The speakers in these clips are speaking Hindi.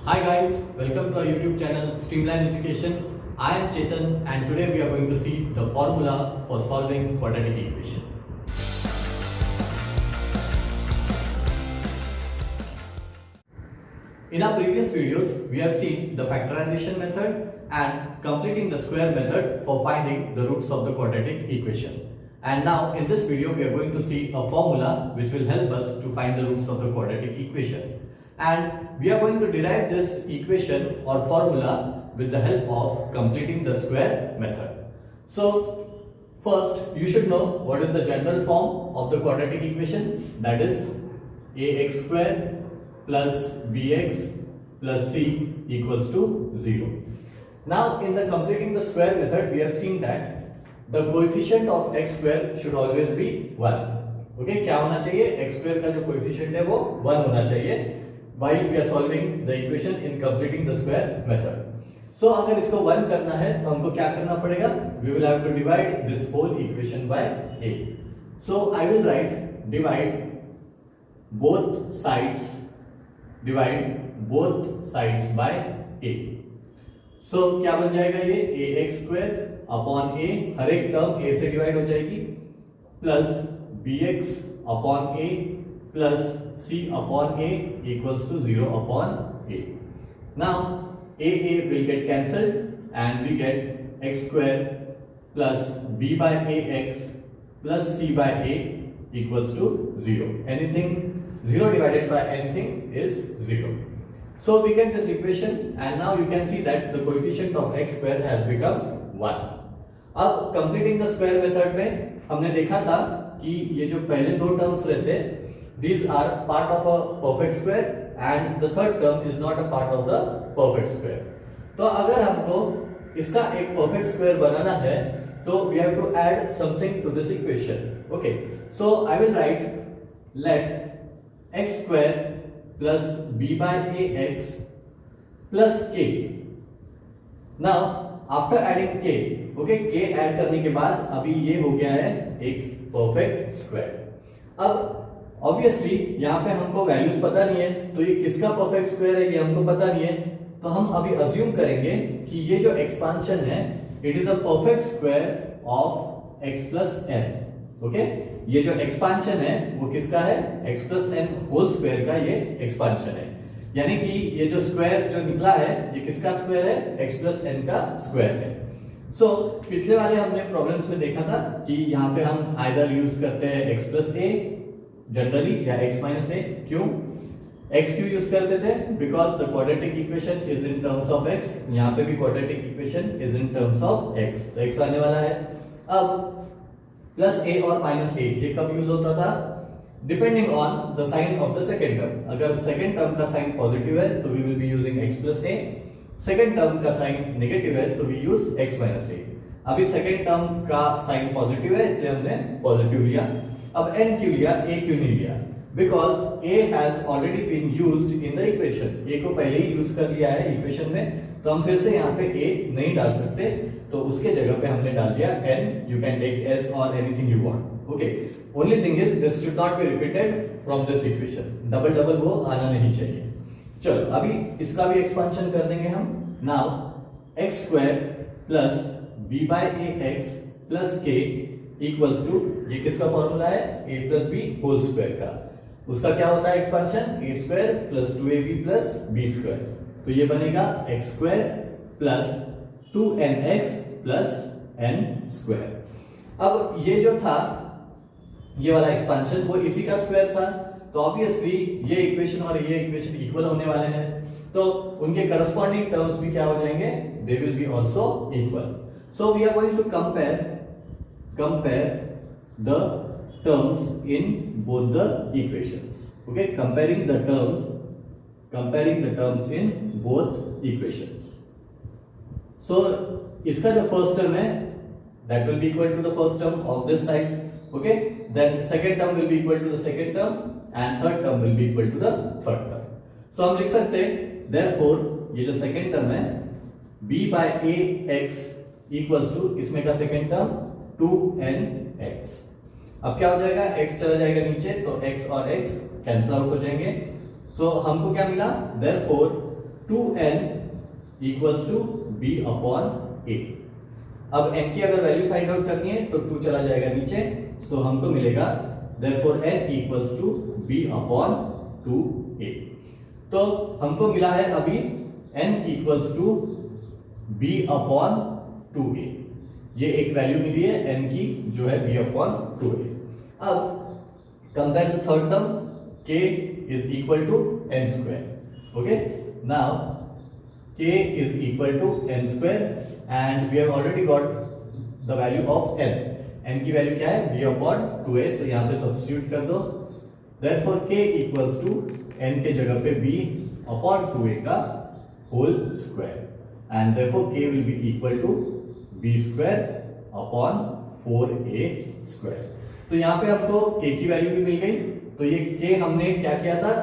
Hi guys, welcome to our YouTube channel Streamline Education. I am Chetan and today we are going to see the formula for solving quadratic equation. In our previous videos, we have seen the factorization method and completing the square method for finding the roots of the quadratic equation. And now in this video, we are going to see a formula which will help us to find the roots of the quadratic equation. And we are going to derive this equation or formula with the help of completing the square method. So first you should know what is the general form of the quadratic equation, that is ax square plus bx plus c equals to 0. Now in the completing the square method we have seen that the coefficient of x square should always be 1. Okay, क्या होना चाहिए, x square का जो coefficient है वो 1 होना चाहिए while we are solving the equation in completing the square method. So अगर इसको 1 करना है तो हमको क्या करना पड़ेगा, we will have to divide this whole equation by a. So I will write divide both sides by a. So क्या बन जाएगा ये ax square अपॉन a, हर एक टर्म a से डिवाइड हो जाएगी, plus bx upon a plus c upon a equals to 0 upon a. Now a will get cancelled and we get x square plus b by ax plus c by a equals to 0. Anything 0 divided by anything is 0. So we get this equation and now you can see that the coefficient of x square has become 1. अब completing the square method में हमने देखा था कि ये जो पहले दो टर्म्स रहते हैं, these are part of a perfect square and the third term is not a part of the perfect square. तो अगर हमको इसका एक perfect square बनाना है तो we have to add something to this equation. Okay, so I will write let x square plus b by ax plus k. Now after adding k, okay, k add करने के बाद अभी ये हो गया है एक perfect square. अब ऑब्वियसली यहाँ पे हमको वैल्यूज पता नहीं है तो ये किसका परफेक्ट स्क्वायर है ये हमको पता नहीं है, तो हम अभी अज्यूम करेंगे कि ये जो एक्सपांशन है it is a perfect square of x plus n. Okay, ये जो एक्सपांशन है वो किसका है, x plus n whole square का ये एक्सपांशन है, यानी कि ये जो स्क्वायर जो निकला है ये किसका स्क्वायर है, x प्लस n का स्क्वायर है. सो पिछले वाले हमने प्रॉब्लम्स में देखा था कि यहाँ पे हम आइदर यूज करते हैं x प्लस a जनरली या x माइनस ए. क्यों x क्यों यूज करते थे, because the quadratic equation is in terms of x. यहाँ पे भी quadratic equation is in terms of x, तो x आने वाला है. अब प्लस a और माइनस a ये कब यूज होता था, depending on the sign of the second term. अगर सेकेंड टर्म का साइन पॉजिटिव है तो we will be using x plus a, second term का साइन नेगेटिव है तो we use x minus a. अभी सेकेंड टर्म का साइन पॉजिटिव है इसलिए हमने पॉजिटिव लिया. अब n क्यों लिया, a क्यों नहीं लिया, because a has already been used in the equation. a को पहले ही यूज कर लिया है इक्वेशन में, तो हम फिर से यहाँ पे a नहीं डाल सकते, तो उसके जगह पे हमने डाल दिया n. You can take s और anything you want. Okay, only thing is this should not be repeated from this equation. Double वो आना नहीं चाहिए. चलो अभी इसका भी एक्सपांशन कर देंगे हम. Now x square plus b by ax plus k equals to, ये किसका फॉर्मूला है, a plus b whole square का. उसका क्या होता है expansion, a square plus 2ab plus b square. तो ये बनेगा x square plus 2nx plus n square. अब ये जो था ये वाला एक्सपांशन वो इसी का स्क्वायर था, तो ऑब्वियसली ये इक्वेशन और ये इक्वेशन इक्वल होने वाले हैं, तो उनके करस्पॉन्डिंग टर्म्स भी क्या हो जाएंगे, they will be also equal. So we are going to compare the terms in both the equations. Okay, comparing the terms in both equations. So इसका जो first term है that will be equal to the first term of this side. Okay, then second term will be equal to the second term and third term will be equal to the third term. So हम लिख सकते हैं therefore ये जो second term है b by ax equals to इसमें का second term 2nx. अब क्या हो जाएगा, x चला जाएगा नीचे तो x और x कैंसिल आउट हो जाएंगे. सो हमको क्या मिला, therefore 2n equals to b upon a। अब n की अगर वैल्यू फाइंड आउट करनी है तो 2 चला जाएगा नीचे, सो हमको मिलेगा therefore n equals to b upon 2a। तो हमको मिला है अभी n equals to b upon 2a, ये एक वैल्यू मिली है n की जो है b अपॉन 2a। अब compare the third term k is equal to n square. Okay, now k is equal to n square and we have already got the value of n। n की वैल्यू क्या है b upon 2a, तो यहाँ पे सब्स्टिट्यूट कर दो। therefore k equals to n के जगह पे b upon 2a का whole square and therefore k will be equal to b square upon 4a square। तो यहाँ पे आपको k की वैल्यू भी मिल गई, तो ये k हमने क्या किया था,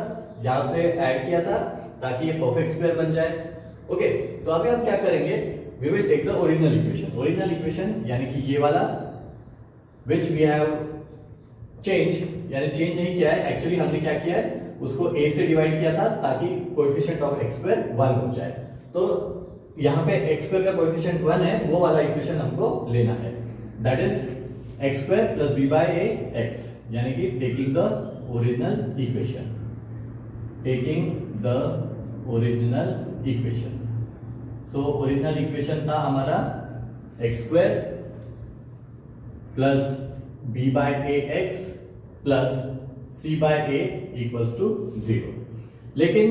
यहाँ पे ऐड किया था ताकि ये परफेक्ट स्क्वायर बन जाए। ओके, तो अभी हम क्या करेंगे, we will take the original equation. Original equation यानी कि ये वाला विच वी हैव चेंज, यानी चेंज नहीं किया है, एक्चुअली हमने क्या किया है उसको a से डिवाइड किया था ताकि कोएफिशिएंट ऑफ x स्क्वायर 1 हो जाए। तो यहाँ पे x स्क्वायर का कोएफिशिएंट 1 है, वो वाला इक्वेशन हमको लेना है, that is x square plus b by a x, यानी कि taking the original equation, taking the original equation. So original equation था हमारा x square plus b by a x plus c by a equals to 0। लेकिन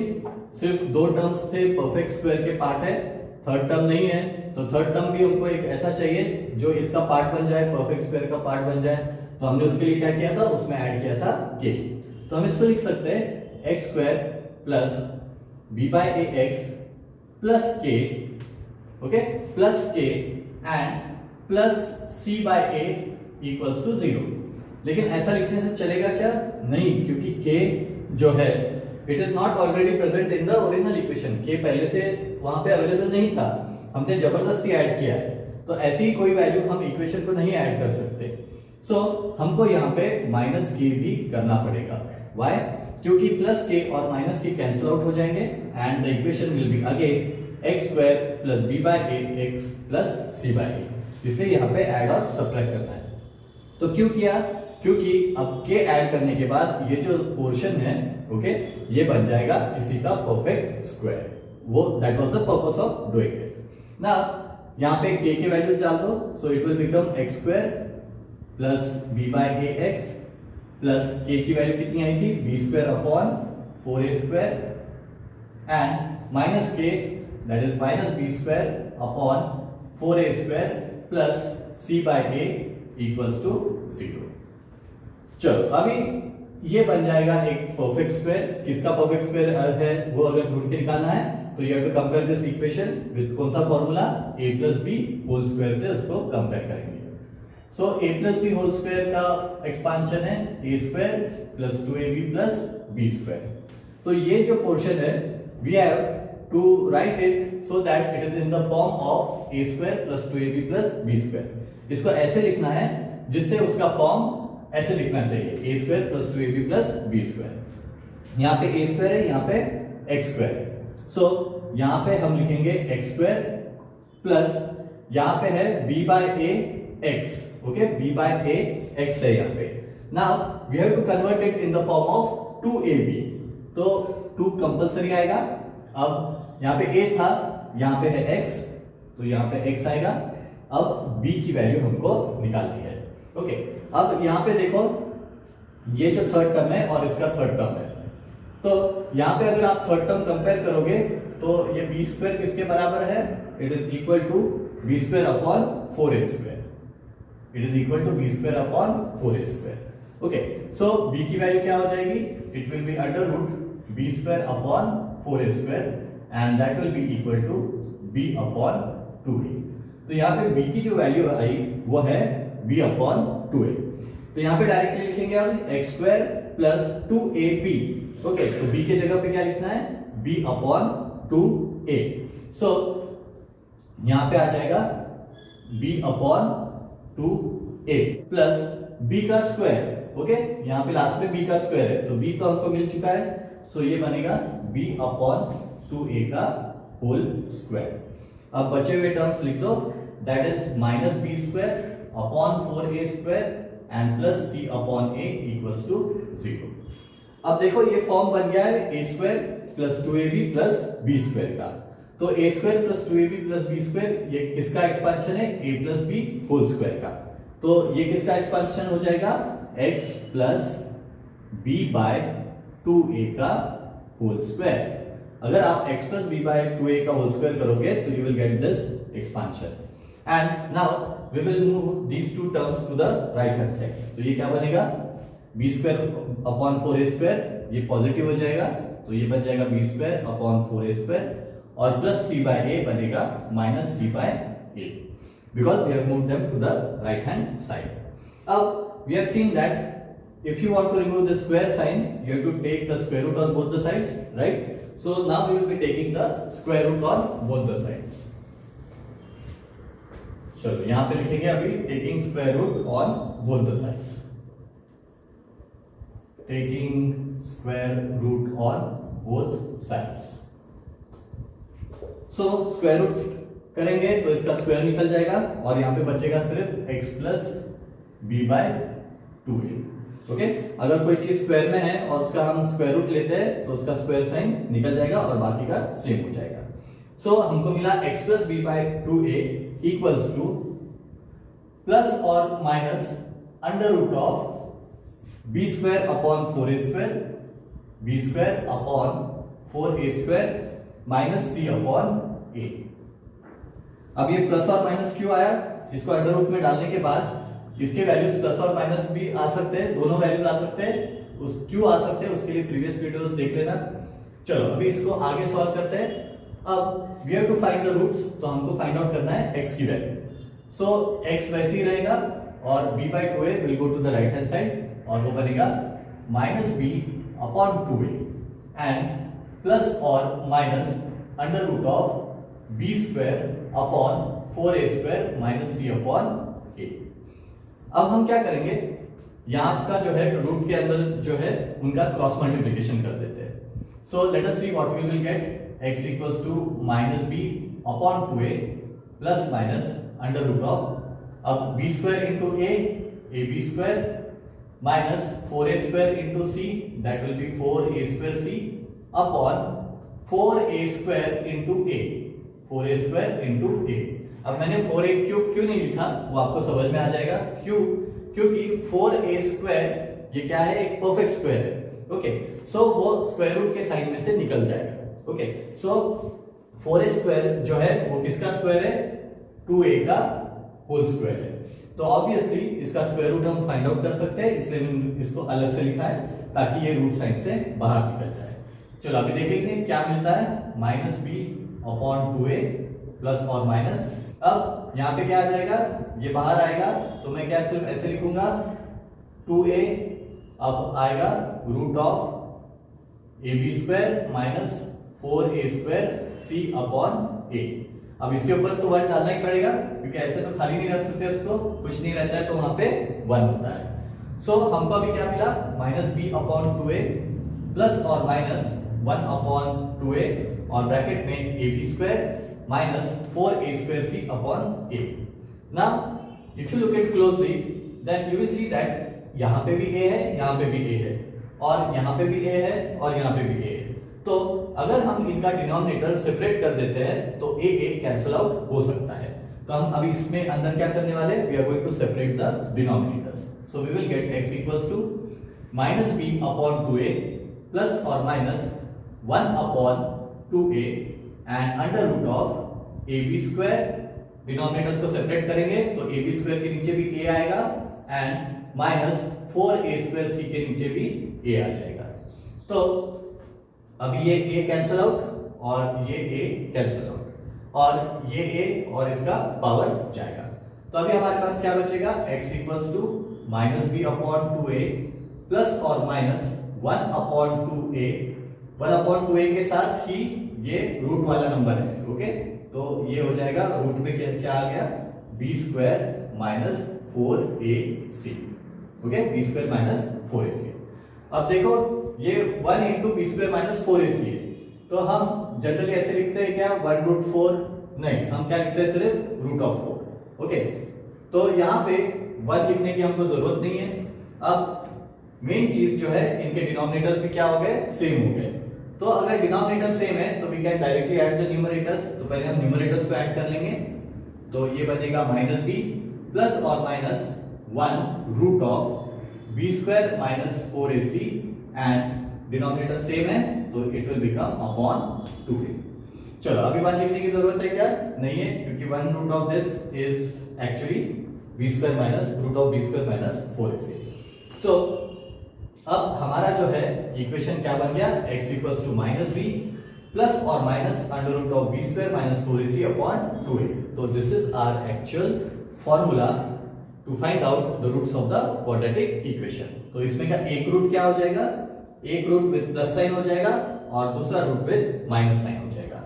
सिर्फ दो टर्म्स थे, परफेक्ट स्क्वायर के पार्ट है, थर्ड टर्म नहीं है, तो थर्ड टर्म भी हमको एक ऐसा चाहिए जो इसका पार्ट बन जाए, परफेक्ट स्क्वायर का पार्ट बन जाए। तो हमने उसके लिए क्या किया था, उसमें ऐड किया था k। तो हम इसको लिख सकते हैं x square plus b by a x plus k, okay, plus k and plus c by a equals to 0। लेकिन ऐसा लिखने से चलेगा क्या, नहीं, क्योंकि k जो है it is not already present in the original equation. k पहले से वहां पे अवेलेबल नहीं था, हमने जबरदस्ती ऐड किया है, तो ऐसी ही कोई वैल्यू हम इक्वेशन को नहीं ऐड कर सकते। सो हमको यहाँ पे माइनस k भी करना पड़ेगा। व्हाई? क्योंकि प्लस k और माइनस k कैंसिल आउट हो जाएंगे and the equation will be again x square plus b by a x plus c by a। इसलिए यहाँ पे ऐड और सब्ट्रैक्ट करना है। तो क्यों किया, क्योंकि अब k ऐड करने के बाद ये जो पोर्शन है, ओके, ये बन जाएगा किसी का परफेक्ट स्क्वायर, वो that was the purpose of doing it. Now यहाँ पे k के वैल्यूज डाल दो, so it will become x square plus b by a x plus k की वैल्यू कितनी आई थी, b square upon 4a square and minus k that is minus b square upon 4a square plus c by a equals to 0। चलो अभी ये बन जाएगा एक परफेक्ट स्क्वायर। किसका परफेक्ट स्क्वायर है वो अगर ढूंढ के निकालना है तो you have to compare this equation with कौन सा formula, a plus b whole square से उसको कंपेयर करेंगे। So a plus b whole square का एक्सपांशन है a square plus 2ab plus b square. तो ये जो पोर्शन है we have to write it so that it is in the form of a square plus 2ab plus b square. इसको ऐसे लिखना है जिससे उसका फॉर्म ऐसे लिखना चाहिए, a square plus 2ab plus b square. यहाँ पे a स्क्वायर है, यहाँ पे x स्क्वायर है। सो यहाँ पे हम लिखेंगे x स्क्वायर प्लस यहाँ पे है b by a x, okay, b by a x है यहाँ पे। Now we have to convert it in the form of 2ab, तो 2 कंपलसरी आएगा। अब यहाँ पे a था, यहाँ पे है x, तो यहाँ पे x आएगा। अब b की वैल्यू हमको निकालनी है, ओके। अब यहाँ पे देखो ये जो थर्ड टर्म है और इसका थर्ड टर्म है, तो यहाँ पे अगर आप थर्ड टर्म कंपेयर करोगे तो ये b स्क्वायर किसके बराबर है, it is equal to b square upon 4a square, it is equal to b square upon 4a square. Okay, so b की वैल्यू क्या हो जाएगी, it will be under root b square upon 4a square and that will be equal to b upon 2a। तो यहाँ पे b की जो वैल्यू आई वो है b अपॉन 2a। तो यहाँ पे डायरेक्टली लिखेंगे अब x square plus 2ab, okay. तो b के जगह पे क्या लिखना है, b अपॉन 2a। सो यहाँ पे आ जाएगा b upon 2a plus b का स्क्वायर, ओके। यहाँ पे लास्ट में b का स्क्वायर है, तो b तो हमको मिल चुका है, सो ये बनेगा b अपॉन 2a का होल स्क्वायर। अब बचे हुए टर्म्स लिख दो, that is minus b square upon 4a square and plus c upon a equals to 0। अब देखो ये फॉर्म बन गया है a square plus 2ab plus b square का। तो a square plus 2ab plus b square ये किसका एक्सपेंशन है? a plus b whole square का। तो ये किसका एक्सपेंशन हो जाएगा? x plus b by 2a का होल स्क्वायर। अगर आप x plus b by 2a का होल स्क्वायर करोगे तो you will get this expansion. And now we will move these two terms to the right hand side. तो ये क्या बनेगा? b square upon 4a square, ये पॉजिटिव हो जाएगा तो ये बन जाएगा b square upon 4a square, और प्लस c बाय a बनेगा minus c by a, because we have moved them to the right hand side. Now we have seen that if you want to remove the square sign, you have to take the square root on both the sides, right? So now we will be taking the square root on both the sides. चलो यहाँ पे लिखेंगे अभी taking square root on both the sides. Taking square root on both sides. So square root करेंगे तो इसका स्क्वायर निकल जाएगा और यहाँ पे बचेगा सिर्फ x plus b by 2a। Okay, अगर कोई चीज स्क्वायर में है और उसका हम स्क्वायर रूट लेते हैं तो उसका स्क्वायर साइन निकल जाएगा और बाकी का सेम हो जाएगा। सो हमको मिला x plus b by 2a equals to plus और minus under root of b square upon 4a square, b square upon 4a square minus c upon a। अब ये प्लस और माइनस क्यों आया? इसको अंडर रूट में डालने के बाद इसके वैल्यूज प्लस और माइनस भी आ सकते हैं, दोनों वैल्यूज आ सकते हैं। उस क्यों आ सकते हैं उसके लिए प्रीवियस वीडियोस देख लेना। चलो अभी इसको आगे सॉल्व करते हैं। अब we have to find the roots, तो हमको फाइंड आउट करना है x की वैल्यू। सो x वैसे ही रहेगा और b by 2a will go to the right hand side और वो बनेगा minus b upon 2a and plus और minus under root of b square upon 4a square minus c upon a। अब हम क्या करेंगे, यहाँ का जो है रूट के अंदर जो है उनका क्रॉस मल्टीप्लिकेशन कर देते हैं। So let us see what we will get. x equals to minus b upon 2a plus minus under root of अब b square into a b square minus 4a square into c that will be 4a square c upon 4a square into a, 4a square into a। अब मैंने 4a क्यों नहीं लिखा वो आपको समझ में आ जाएगा। क्यों? क्योंकि 4a स्क्वायर ये क्या है? एक परफेक्ट स्क्वायर है। ओके, सो वो स्क्वायर रूट के साइन में से निकल जाएगा। ओके, सो 4a स्क्वायर जो है वो किसका स्क्वायर है? 2a का होल स्क्वायर है। तो ऑब्वियसली इसका स्क्वायर रूट हम फाइंड आउट कर सकते हैं, इसलिए मैंने इसको अलग से लिखा है ताकि ये रूट साइन से बाहर निकल जाए। चलो अभी देखेंगे क्या मिलता है। Minus b upon 2a plus और माइनस, अब यहाँ पे क्या आ जाएगा? ये बाहर आएगा तो मैं क्या सिर्फ ऐसे लिखूंगा 2a, अब आएगा root of ab square minus 4a square c upon a। अब इसके ऊपर तो 1 डालना ही पड़ेगा क्योंकि ऐसे तो खाली नहीं रख सकते उसको, कुछ नहीं रहता है तो वहां पे 1 होता है। सो हमको अभी क्या मिला? Minus b upon 2a plus और माइनस 1 अपॉन 2a और ब्रैकेट में ab square minus 4a square c upon a. Now, if you look at closely, then you will see that यहाँ पे भी a है, यहाँ पे भी a है, और यहाँ पे भी a है, और यहाँ पे भी a है। तो अगर हम इनका डिनोमिनेटर सेपरेट कर देते हैं तो a कैंसिल आउट हो सकता है। तो हम अभी इसमें अंदर क्या करने वाले हैं? We are going to separate the denominators. So we will get x equals to minus b upon 2a plus or minus 1 upon 2a and under root of ab square, denominators को सेपरेट करेंगे तो ab स्क्वायर के नीचे भी a आएगा and minus 4a square c के नीचे भी a आ जाएगा। तो अब ये a कैंसिल आउट और ये a कैंसिल आउट और ये a और इसका पावर जाएगा। तो अभी हमारे पास क्या बचेगा? x equals to minus b upon 2a plus और minus 1 upon 2a, 1 upon 2a के साथ ही ये रूट वाला नंबर है। ओके, तो ये हो जाएगा रूट में क्या आ गया? b square minus 4ac। Okay, b square minus 4ac। अब देखो ये 1 into B square minus 4ac है, तो हम जनरली ऐसे लिखते हैं क्या, 1√4? नहीं, हम क्या लिखते हैं, सिर्फ √4। ओके, तो यहाँ पे 1 लिखने की हमको जरूरत नहीं है। अब मेन चीज जो है, इनके डिनोमिनेटर्स भी क्या हो गए, सेम हो गए। तो अगर डिनोमिनेटर सेम है तो we can directly add the numerators. तो पहले हम न्यूमरेटर्स को ऐड कर लेंगे। तो ये बनेगा -b प्लस और minus 1√b² minus 4ac, and denominator same है तो it will become upon 2a। चलो, अभी 1 लिखने की जरूरत है क्या, नहीं है, क्योंकि 1 root of this is actually b² minus √b² minus 4ac। So अब हमारा जो है इक्वेशन क्या बन गया, x equals to -b plus और minus √b² minus 4ac upon 2a। तो this is our actual formula to find out the roots of the quadratic equation. तो इसमें का एक रूट क्या हो जाएगा, एक रूट विद प्लस साइन हो जाएगा और दूसरा रूट विद माइनस साइन हो जाएगा।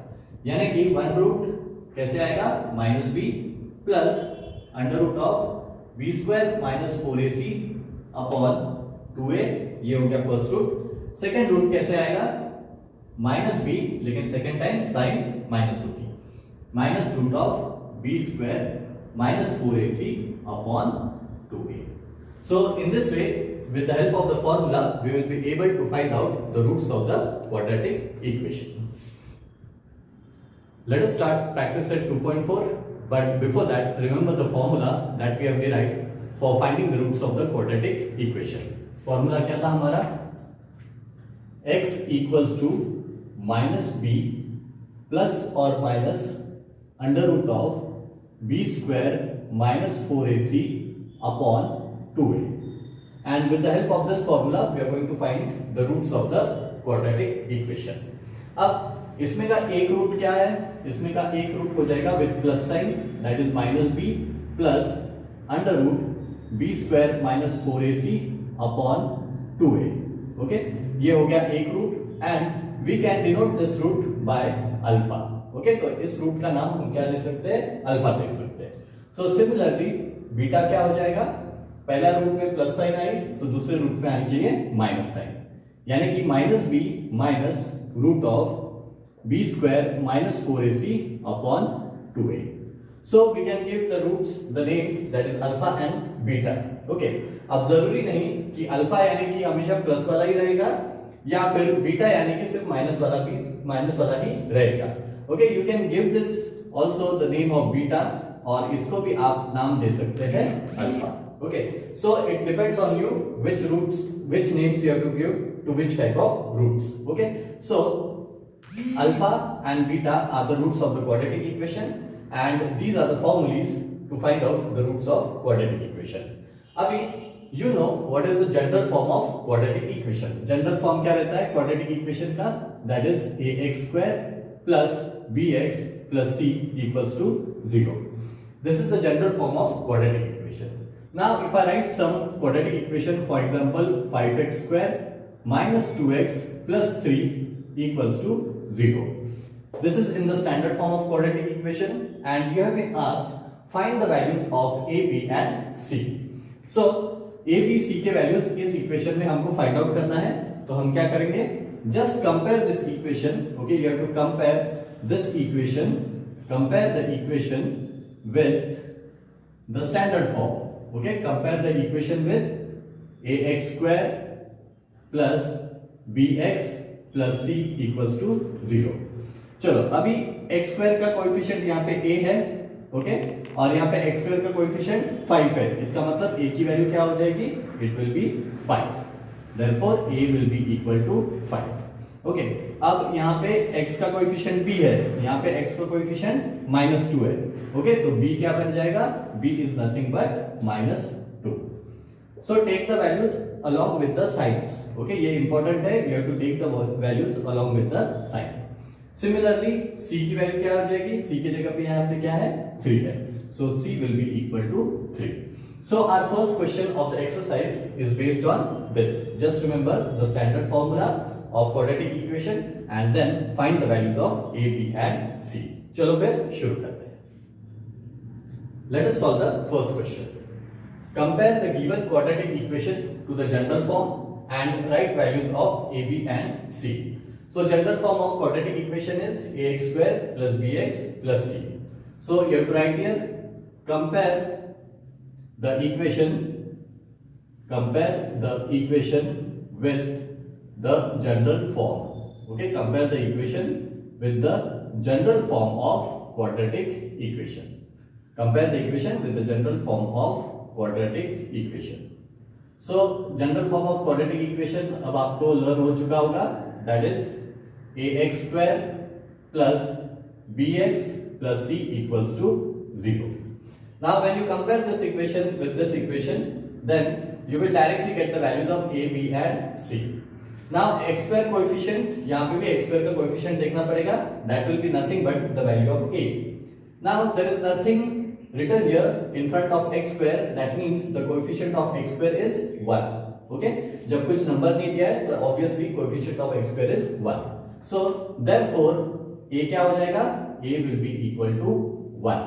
यानी कि 1 रूट कैसे आएगा, -b plus √b² minus 4ac upon 2a, ये हो गया फर्स्ट रूट। सेकंड रूट कैसे आएगा, -b, लेकिन सेकंड टाइम साइन माइनस होगी, -√b² minus 4ac upon 2a। So in this way, with the help of the formula, we will be able to find out the roots of the quadratic equation. Let us start practice set 2.4, but before that, remember the formula that we have derived for finding the roots of the quadratic equation. Formula क्या था हमारा, x equals to -b plus or minus √b² minus 4ac upon 2a. And with the help of this formula, we are going to find the roots of the quadratic equation. अब इसमें का एक रूट क्या है, इसमें का एक रूट हो जाएगा with plus sign, that is -b plus √b² minus 4ac upon 2a। Okay, ये हो गया एक root and we can denote this root by alpha. Okay, तो इस रूट का नाम हम क्या ले सकते हैं, अल्फा ले सकते हैं। सो सिमिलरली बीटा क्या हो जाएगा, पहला रूट में प्लस साइन आई तो दूसरे रूट में आनी चाहिए माइनस साइन, यानी कि -b minus √b² minus 4ac upon 2a। So we can give the roots the names, that is alpha and beta. Okay, अब जरूरी नहीं कि अल्फा यानी कि हमेशा प्लस वाला ही रहेगा या फिर बीटा यानी कि सिर्फ माइनस वाला ही रहेगा। Okay, you can give this also the name of beta, और इसको भी आप नाम दे सकते हैं alpha. Okay, so it depends on you which names you have to give to which type of roots. Okay, so alpha and beta are the roots of the quadratic equation, and these are the formulas to find out the roots of quadratic equation. अभी you know what is the general form of quadratic equation. General form क्या रहता है quadratic equation का, that is ax² plus bx plus c equals to 0. This is the general form of quadratic equation. Now if I write some quadratic equation, for example 5x² minus 2x plus 3 equals to 0. This is in the standard form of quadratic equation, and you have been asked find the values of a, b and c. So a, b, c के values इस equation में हमको find out करना है, तो हम क्या करेंगे, just compare this equation. Okay, you have to compare this equation, compare the equation with the standard form. Okay, compare the equation with ax² plus bx plus c equals to 0. चलो, अभी x² का कोएफिशिएंट यहाँ पे a है, ओके, और यहाँ पे x² का कोएफिशिएंट 5 है, इसका मतलब a की वैल्यू क्या हो जाएगी, it will be 5, therefore a will be equal to 5। Okay, अब यहाँ पे x का कोएफिशिएंट b है, यहाँ पे x का कोएफिशिएंट -2 है। ओके, तो b क्या बन जाएगा, b is nothing but -2। So take the values along with the signs. Okay, ये important है, you have to take the values along with the sign. Similarly, c की वैल्यू क्या हो जाएगी, c की जगह पे यहाँ पे क्या है, 3 है, so c will be equal to 3. So our first question of the exercise is based on this. Just remember the standard formula of quadratic equation and then find the values of a, b and c. चलो फिर शुरू करते हैं. Let us solve the first question. Compare the given quadratic equation to the general form and write values of a, b and c. So general form of quadratic equation is ax square plus bx plus c. So you have to write here, compare the equation with the general form. Okay, compare the equation with the general form of quadratic equation. Compare the equation with the general form of quadratic equation. So general form of quadratic equation अब आपको लर्न हो चुका होगा, that is ax square plus bx plus c equals to 0. Now when you compare this equation with this equation, then you will directly get the values of a, b and c. Now x square coefficient, यहाँ पे भी x square का coefficient देखना पड़ेगा, that will be nothing but the value of a. Now there is nothing written here in front of x square, that means the coefficient of x square is 1. Okay, जब कुछ नंबर नहीं दिया है तो obviously coefficient of x square is 1. So therefore a क्या हो जाएगा, a will be equal to 1.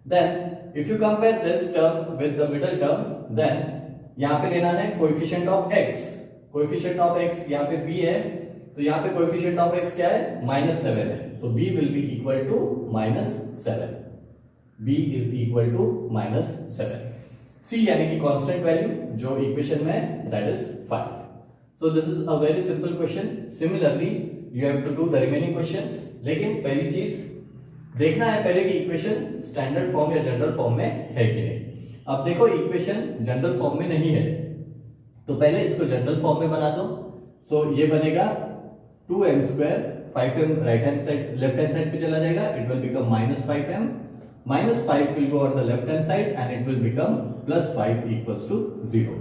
Then if you compare this term with the middle term, then यहाँ पे लेना है coefficient of x. coefficient of x यहाँ पे b है, तो यहाँ पे coefficient of x क्या है, -7 है, तो b will be equal to -7. b is equal to -7. c यानी कि कांस्टेंट वैल्यू जो इक्वेशन में है, that is 5. So this is a very simple question. Similarly you have to do the remaining questions. लेकिन पहली चीज देखना है पहले कि इक्वेशन स्टैंडर्ड फॉर्म या जनरल फॉर्म में है कि नहीं. अब देखो इक्वेशन जनरल फॉर्म में नहीं है, तो पहले इसको जनरल फॉर्म में बना दो. सो ये बनेगा 2m square, 5m right hand side left hand side पे चला जाएगा, it will become -5m. -5 will go on the left hand side and it will become +5 equals to 0.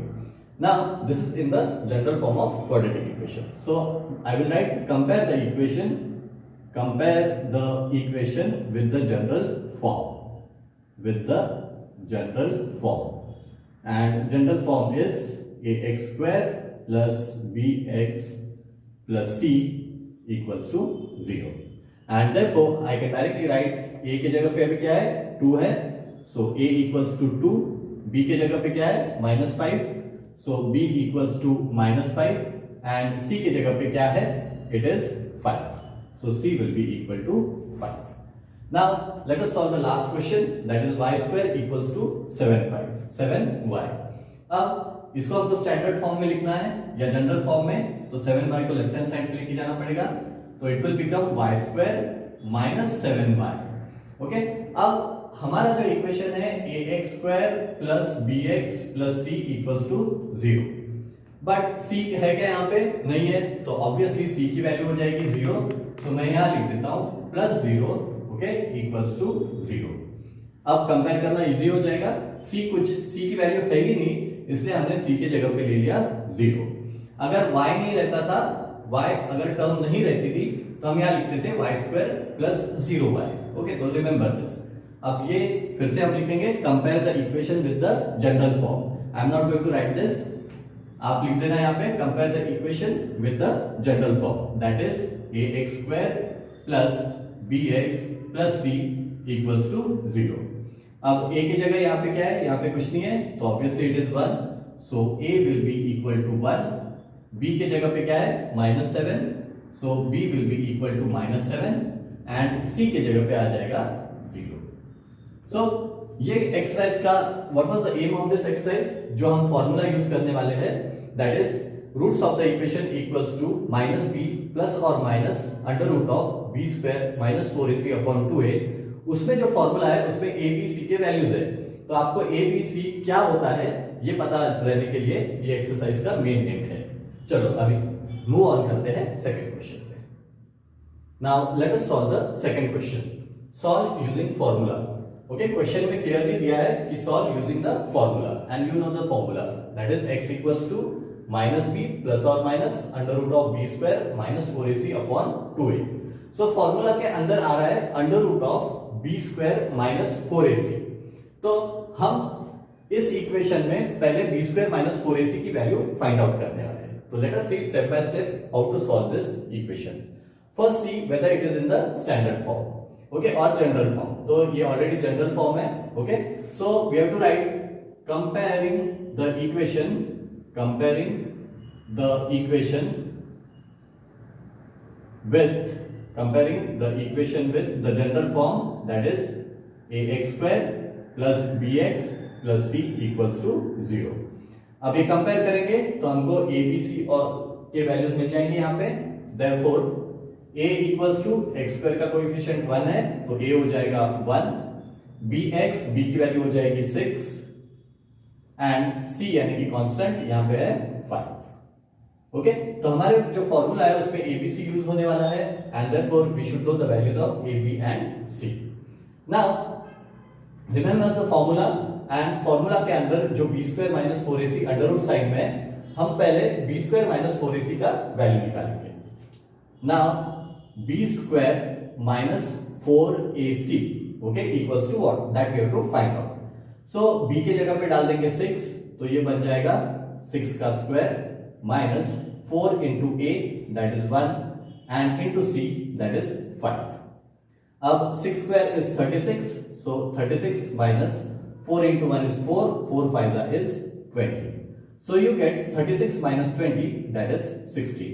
Now this is in the general form of quadratic equation. So I will write compare the equation with the general form, and general form is ax square plus bx plus c equals to 0. And therefore I can directly write a की जगह पे अभी क्या है, 2 है, सो a equals to 2. b के जगह पे क्या है, -5, सो b equals to -5, and c के जगह पे क्या है, it is 5, so c will be equal to 5. Now let us solve the last question, that is y square equals to 7y. अब इसको हमको स्टैंडर्ड फॉर्म में लिखना है या जनरल फॉर्म में, तो 7y को लेफ्ट हैंड साइड पे लेके जाना पड़ेगा, तो it will become y square -7y. Okay, अब हमारा जो इक्वेशन है ax square plus bx plus c equals to 0. But c है क्या यहाँ पे, नहीं है, तो ऑब्वियसली c की वैल्यू हो जाएगी 0. सो मैं यहाँ लिख देता हूँ +0, ओके, इक्वल्स टू 0. अब कंपेयर करना इजी हो जाएगा. c की वैल्यू है ही नहीं, इसलिए हमने c की जगह पे ले लिया 0. अगर y नहीं रहता था, y अगर टर्म नहीं रहती थी, तो हम यहाँ लिखते थे y square plus 0y. Okay, तो रिमेंबर दिस. अब ये फिर से हम लिखेंगे compare the equation with the general form. I am not going to write this. आप लिख देना यहाँ पे compare the equation with the general form, that is ax square plus bx plus c equals to 0. अब a की जगह यहाँ पे क्या है, यहाँ पे कुछ नहीं है, तो obviously it is 1, so a will be equal to 1. b की जगह पे क्या है, -7, so b will be equal to -7, and c की जगह पे आ जाएगा 0. सो ये एक्सरसाइज का what was the aim of this exercise, जो हम फॉर्मूला यूज करने वाले हैं, that is roots of the equation equals to -b plus और minus under root of b square -4ac upon 2a. उसमें जो फॉर्मूला है उसमें a b c के वैल्यूज है, तो आपको a b c क्या होता है ये पता रहने के लिए ये एक्सरसाइज का मेन एम है. चलो अभी मूव ऑन करते हैं सेकंड क्वेश्चन पे. Now let us solve the second question. Solve using formula. Okay, question में क्लियरली दिया है कि solve using the formula, and you know the formula, that is x equals to -b plus और minus under root of b square -4ac upon 2a. So formula के अंदर आ रहा है under root of b square -4ac. तो हम इस इक्वेशन में पहले b स्क्वायर -4ac की वैल्यू फाइंड आउट करने वाले हैं. तो let us see step by step how to solve this equation. First see whether it is in the standard form, okay, और जनरल फॉर्म. तो ये ऑलरेडी जनरल फॉर्म है. Okay, so we have to write comparing the equation, with comparing the equation with the general form, that is ax square plus bx plus c equals to 0. अब ये कंपेयर करेंगे तो हमको a b c और के वैल्यूज मिल जाएंगे यहाँ पे. Therefore a equals to x square का कोएफिशिएंट 1 है तो a हो जाएगा 1, bx b की वैल्यू हो जाएगी 6 एंड c यानी कि कांस्टेंट यहाँ पे है 5. ओके, तो हमारे जो फॉर्मूला है उसमें a b c यूज होने वाला है and therefore we should know the values of a b and c. Now remember the formula and formula के अंदर जो b square minus 4ac under root sign में हम पहले b स्क्वायर माइनस 4ac का वैल्यू निकालेंगे. Now b square minus 4ac okay equals to what, that we have to find out. So b के जगह पे डाल देंगे 6 तो ये बन जाएगा 6 का square minus 4 into a that is 1 and into c that is 5. अब 6 square is 36, so 36 minus 4 into 1 is 4, 4 5 is 20. So you get 36 minus 20 that is 60.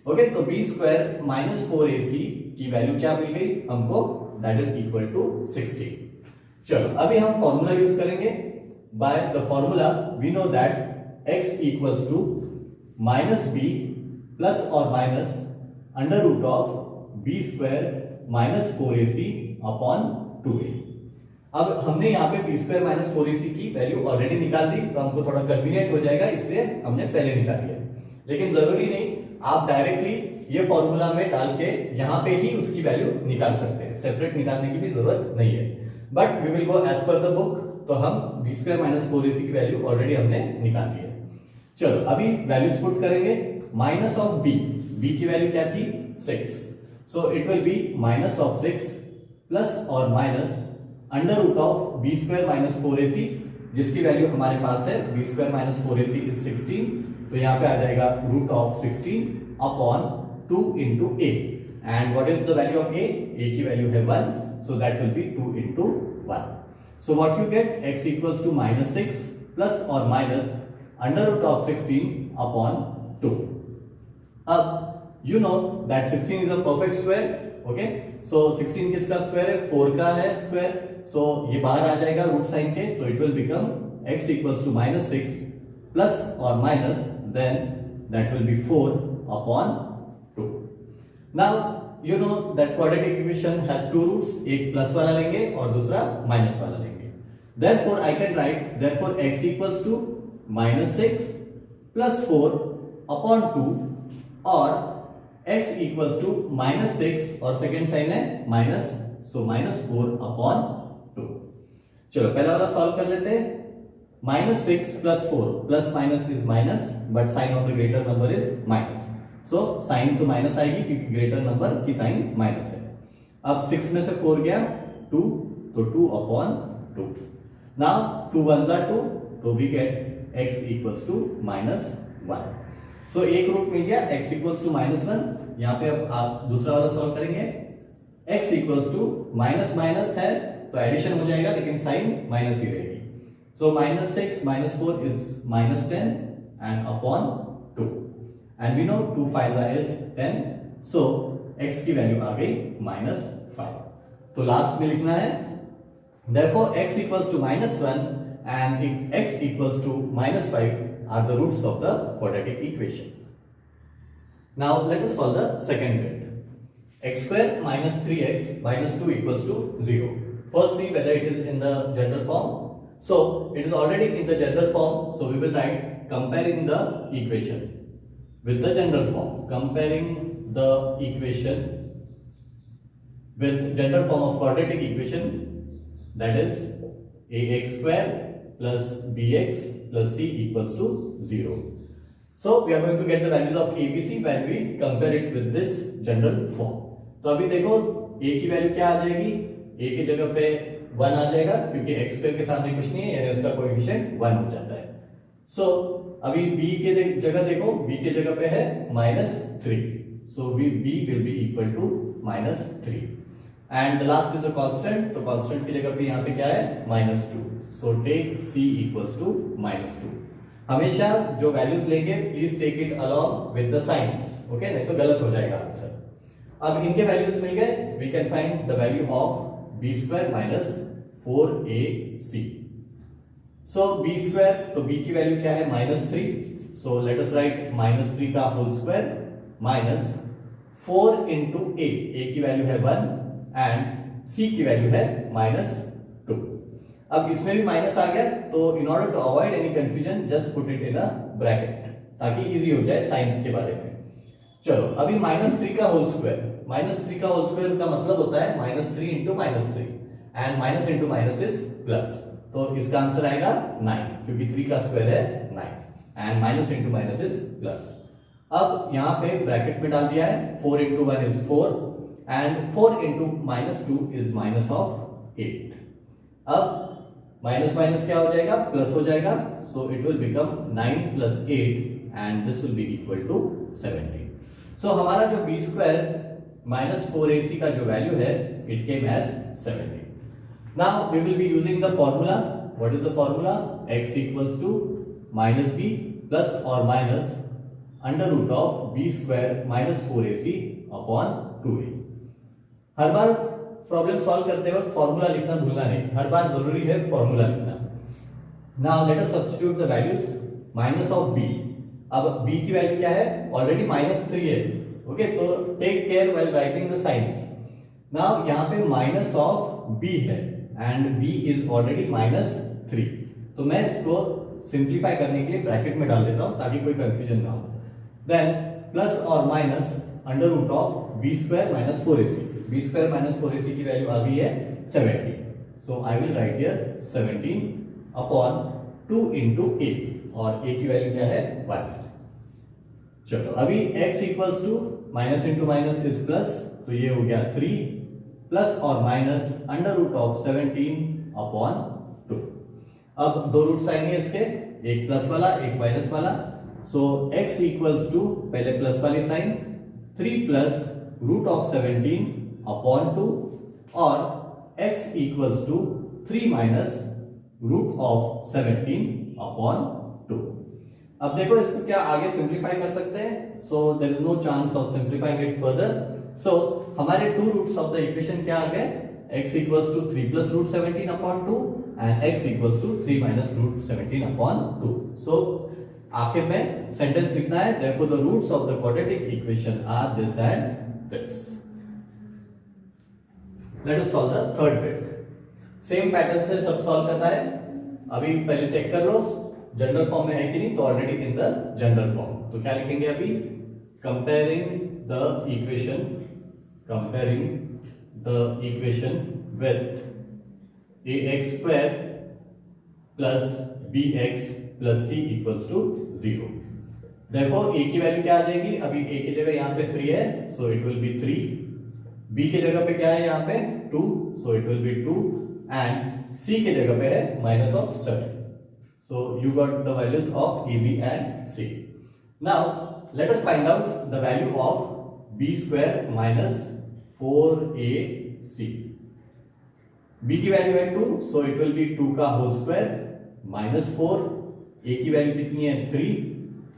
Okay, तो b square minus 4ac की वैल्यू क्या मिल गई हमको, that is equal to 60. चलो अभी हम फॉर्मूला यूज करेंगे. By the formula we know that x equals to minus b plus or minus under root of b square minus 4ac upon 2a. अब हमने यहाँ पे b square minus 4ac की वैल्यू ऑलरेडी निकाल दी तो हमको थोड़ा कन्वीनियंट हो जाएगा इसलिए हमने पहले निकाल लिया. लेकिन जरूरी नहीं, आप डायरेक्टली ये फॉर्मूला में डाल के यहाँ पे ही उसकी वैल्यू निकाल सकते हैं, सेपरेट निकालने की भी जरूरत नहीं है. But we will go as per the book. तो हम b square minus 4ac की वैल्यू ऑलरेडी हमने निकाल ली है. चलो अभी वैल्यूज पुट करेंगे. माइनस ऑफ b की वैल्यू क्या थी 6, so it will be minus of 6 plus और minus under root of b square minus 4ac जिसकी वैल्यू हमारे पास है b square minus 4ac is 16, तो यहाँ पे आ जाएगा root of 16 upon 2 into a and what is the value of a की वैल्यू है 1, so that will be 2 into 1. So what you get x equals to minus 6 plus और minus under root of 16 upon 2. अब you know that 16 is a perfect square. Okay, so 16 किसका स्क्वायर है, 4 का है स्क्वायर. so ये बाहर आ जाएगा रूट साइन के, तो it will become x equals to minus 6 plus or minus then that will be 4 upon 2. now you know that quadratic equation has two roots, एक प्लस वाला लेंगे और दूसरा माइनस वाला लेंगे. therefore I can write therefore x equals to minus 6 plus 4 upon 2 और x equals to minus 6 और सेकेंड साइन है माइनस, सो minus 4 upon 2. चलो पहला वाला सॉल्व कर लेते हैं. minus 6 plus 4 plus minus is minus but sign of the greater number is minus, so sign तो माइनस आएगी क्योंकि ग्रेटर नंबर की साइन माइनस है. अब 6 में से 4 गया 2, तो 2 upon 2. now 2 1s are 2, तो we get x equals to minus 1. so एक रूट मिल गया x equals to minus 1. यहाँ पे अब आप दूसरा वाला सॉल्व करेंगे. x equals to minus minus है तो एडिशन हो जाएगा लेकिन साइन माइनस ही रहेगी. so minus 6 minus 4 is minus 10 and upon 2 and we know 2 5 is 10, so x की वैल्यू आ गई minus 5. तो लास्ट में लिखना है therefore x equals to minus 1 and if x equals to minus 5 are the roots of the quadratic equation. Now let us solve the second bit. x square minus 3x minus 2 equals to 0. First see whether it is in the general form. So it is already in the general form, so we will write comparing the equation with the general form. Comparing the equation with general form of quadratic equation, that is ax square plus bx plus c equals to 0. So we are going to get the values of abc when we compare it with this general form. तो अभी देखो a की वैल्यू क्या आ जाएगी, a की जगह पे 1 आ जाएगा क्योंकि x स्क्वायर के सामने कुछ नहीं है यानी उसका कोएफिशिएंट 1 हो जाता है. so अभी b के जगह देखो, b के जगह पे है -3, so b will be equal to -3 and the last is the constant, तो constant की जगह पे यहाँ पे क्या है -2. so take c equals to -2. हमेशा जो वैल्यूज लेंगे please take it along with the signs, okay, नहीं तो गलत हो जाएगा आंसर. अब इनके वैल्यूज मिल गए, we can find the value of b square minus 4ac। So b square, तो बी की वैल्यू क्या है -3, सो लेट अस राइट -3 का whole square minus 4 into a की वैल्यू है 1 एंड सी की वैल्यू है -2। अब इसमें भी माइनस आ गया, तो in order to avoid any confusion just put it in a bracket ताकि इजी हो जाए साइंस के बारे में। चलो अभी -3 का होल स्क्वायर, -3 का होल स्क्वायर का मतलब होता है -3 into -3 and minus into minus is plus, तो इसका आंसर आएगा 9 क्योंकि 3 का स्क्वायर है 9 and minus into minus is plus. अब यहां पे ब्रैकेट में डाल दिया है 4 into 1 is 4 and 4 into -2 is -8। अब माइनस माइनस क्या हो जाएगा, प्लस हो जाएगा, so it will become 9 plus 8 and this will be equal to 17। So हमारा जो बी स्क्वायर -4ac का जो वैल्यू है it came as 17। Now we will be using the formula. What is the formula? x equals to -b plus और minus under root of b square -4ac upon 2a। हर बार प्रॉब्लम सॉल्व करते वक्त फॉर्मूला लिखना भूलना नहीं, हर बार जरूरी है फॉर्मूला लिखना। Now let us substitute the values. Minus of b, अब b की वैल्यू क्या है, ऑलरेडी -3 है, ओके, तो take care while writing the signs. Now यहां पे माइनस ऑफ b है एंड b इज ऑलरेडी -3, तो मैं इसको सिंप्लीफाई करने के लिए ब्रैकेट में डाल देता हूं ताकि कोई कंफ्यूजन ना हो। देन प्लस और minus under root of b square -4ac, B square -4ac की वैल्यू आ गई है 17, so I will write here 17 upon 2 into a, और a की वैल्यू क्या है 1। चलो अभी x equals to minus into minus is plus, तो ये हो गया 3 प्लस और minus under root of 17 upon 2। अब दो रूट्स आएंगे इसके, एक प्लस वाला एक माइनस वाला, सो x इक्वल्स टू पहले प्लस वाली sign 3 plus root of 17 upon 2 और x equals to 3 minus root of 17 upon 2। अब देखो इसको क्या आगे सिंप्लीफाई कर सकते हैं, so there is no chance of simplifying it further. So हमारे two roots of the equation क्या आ गए, x equals to 3 plus root 17 upon 2 and x equals to 3 minus root 17 upon 2। So आखिर में सेंटेंस लिखना है, therefore the roots of the quadratic equation are this and this. Let us solve the third bit. Same pattern से सब सॉल्व करना है। अभी पहले चेक कर लो जनरल फॉर्म में है कि नहीं, तो already in the general form. तो क्या लिखेंगे अभी, comparing the equation with ax square plus bx plus c equals to 0। Therefore a की वैल्यू क्या आ जाएगी, अभी a की जगह यहाँ पे 3 है, सो इट विल बी 3, b की जगह पे क्या है यहाँ पे 2, so it will be 2 and c की जगह पे है minus of 7। So you got the values of a, b and c. Now let us find out the value of b square minus 4ac. b की वैल्यू है 2, so it will be 2 का होल स्क्वायर माइनस 4, a की वैल्यू कितनी है 3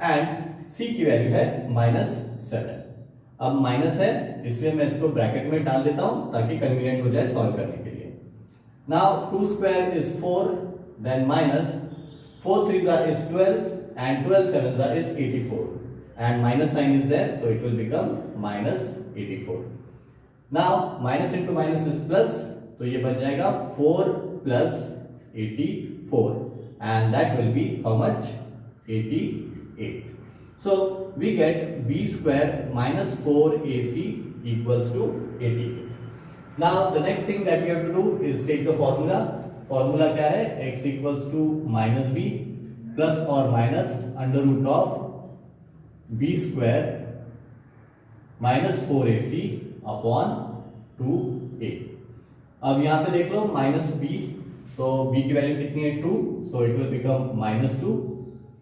एंड c की वैल्यू है -7। अब माइनस है इसलिए मैं इसको ब्रैकेट में डाल देता हूं ताकि कन्वीनियंट हो जाए सॉल्व करने के लिए। Now 2 square is 4, then minus 4 3s is 12 and 12 7s is 84 and minus sign is there, so it will become -84. Now minus into minus is plus, तो ये बन जाएगा 4 plus 84 and that will be how much, 88. So we get b square minus 4ac equals to 88. Now the next thing that we have to do is take the formula. Formula क्या है, x equals to minus b plus और minus under root of b square -4ac upon 2a। अब यहां पे देख लो माइनस बी, तो b की वैल्यू कितनी है 2, so it will become -2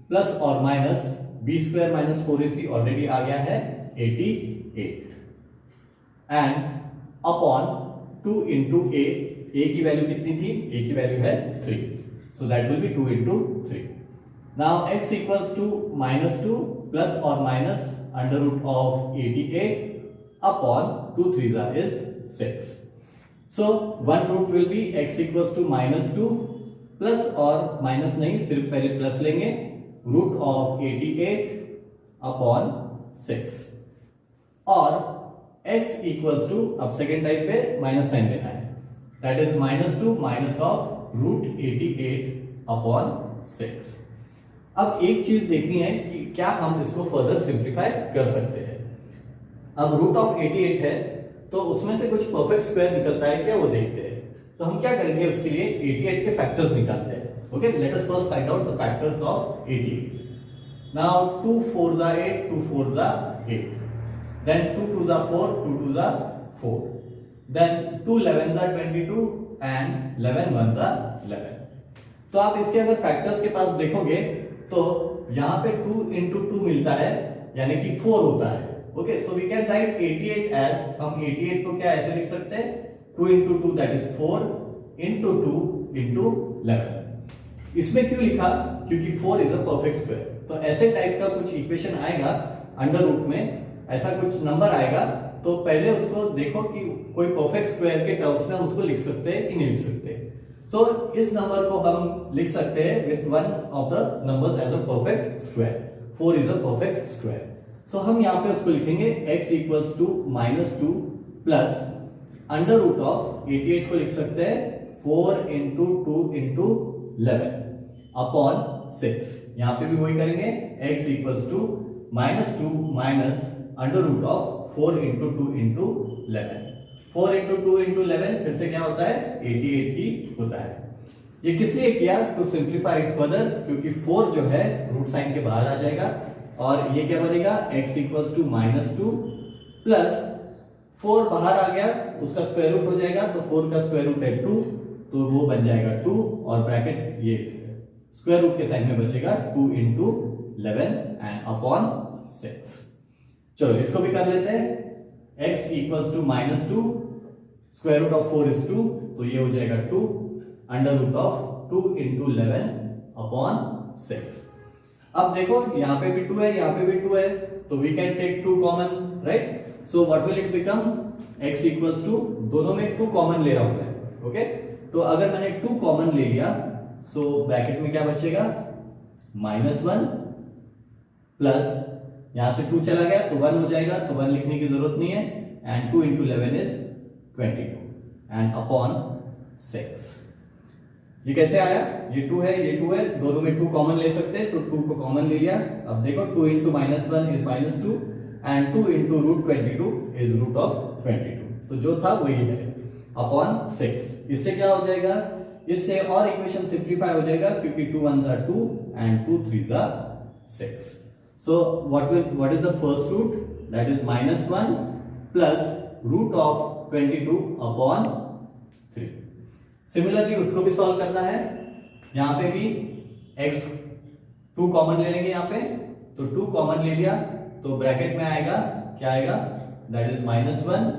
plus और minus b square -4ac already आ गया है 88 एंड अपॉन 2 इंटू a की वैल्यू कितनी थी, a की वैल्यू है 3, so that will be 2 into 3। Now x equals to -2 plus और minus under root of 88 upon 2 3s is 6. So one root will be x equals to -2 plus और माइनस नहीं, सिर्फ पहले प्लस लेंगे, रूट ऑफ 88 अपॉन 6 और x इक्वल्स टू, अब सेकेंड टाइप पे माइनस साइन लेना है, that is -2 minus of root 88 upon 6. अब एक चीज देखनी है कि क्या हम इसको फर्दर सिंप्लीफाई कर सकते हैं. अब रूट ऑफ 88 है तो उसमें से कुछ परफेक्ट स्क्वायर निकलता है क्या, वो देखते हैं. तो हम क्या करेंगे, उसके लिए 88 के फैक्टर्स निकालते हैं. Okay, let us first find out the factors of 88. Now 2 4s are 8, 2 4s are 8, then 2 2s are 4, 2 2s are 4, then 2 11s are 22 and 11 1s are 11. तो आप इसके अगर फैक्टर्स के पास देखोगे तो यहाँ पे 2 into 2 मिलता है, यानी कि 4 होता है. Okay, so we can write 88 as, हम 88 को क्या ऐसे लिख सकते हैं, 2 into 2 that is 4 into 2 into 11. इसमें क्यों लिखा, क्योंकि 4 is a perfect square. तो ऐसे टाइप का कुछ इक्वेशन आएगा अंडर रूट में, ऐसा कुछ नंबर आएगा तो पहले उसको देखो कि कोई परफेक्ट स्क्वायर के टर्म्स में हम उसको लिख सकते हैं कि नहीं लिख सकते. सो इस नंबर को हम लिख सकते हैं with one of the numbers as a perfect square. 4 is a perfect square. So हम यहाँ पे उसको लिखेंगे x equals to -2 plus under root of 88 को लिख सकते हैं 4 into 2 into 11 अपॉन 6. यहाँ पे भी वही करेंगे, x equals to -2 minus under root of 4 into 2 into 11. 4 into 2 into 11 फिर से क्या होता है, 88 ही होता है. ये किस लिए किया, टू सिंप्लीफाई इट फर्दर, क्योंकि 4 जो है रूट साइन के बाहर आ जाएगा और ये क्या बनेगा, x equals to -2 प्लस 4 बाहर आ गया, उसका स्क्वायर रूट हो जाएगा, तो 4 का स्क्वायर रूट है 2, तो वो बन जाएगा 2 और ब्रैकेट ये स्क्वायर रूट के साइन में बचेगा 2 into 11 एंड अपॉन 6. चलो इसको भी कर लेते हैं. x equals to -2, square root of 4 is 2, तो ये हो जाएगा 2 under root of 2 into 11 upon 6. अब देखो यहाँ पे भी 2 है, यहाँ पे भी 2 है, तो we can take 2 common, right. So what will it become, x equals to, दोनों में 2 कॉमन ले रहा हूं मैं. ओके, तो अगर मैंने 2 कॉमन ले लिया, सो ब्रैकेट में क्या बचेगा, -1 प्लस यहां से 2 चला गया तो 1 हो जाएगा, तो 1 लिखने की जरूरत नहीं है, and 2 into 11 is 22 and upon 6. ये कैसे आया, ये 2 है, ये 2 है, दोनों में 2 कॉमन ले सकते हैं, तो 2 को कॉमन ले लिया. अब देखो 2 into -1 is -2 and 2 into root 22 is root of 22, तो जो था वही है अपॉन 6. इससे क्या हो जाएगा, इससे और इक्वेशन सिंप्लीफाई हो जाएगा, क्योंकि 2 1s are 2 and 2 3s are 6. So what is the first root, that is -1 plus root of 22 upon 3. Similarly उसको भी सॉल्व करना है. यहाँ पे भी x 2 कॉमन ले लेंगे, यहाँ पे तो 2 कॉमन ले लिया, तो ब्रैकेट में आएगा, क्या आएगा, दैट इज -1.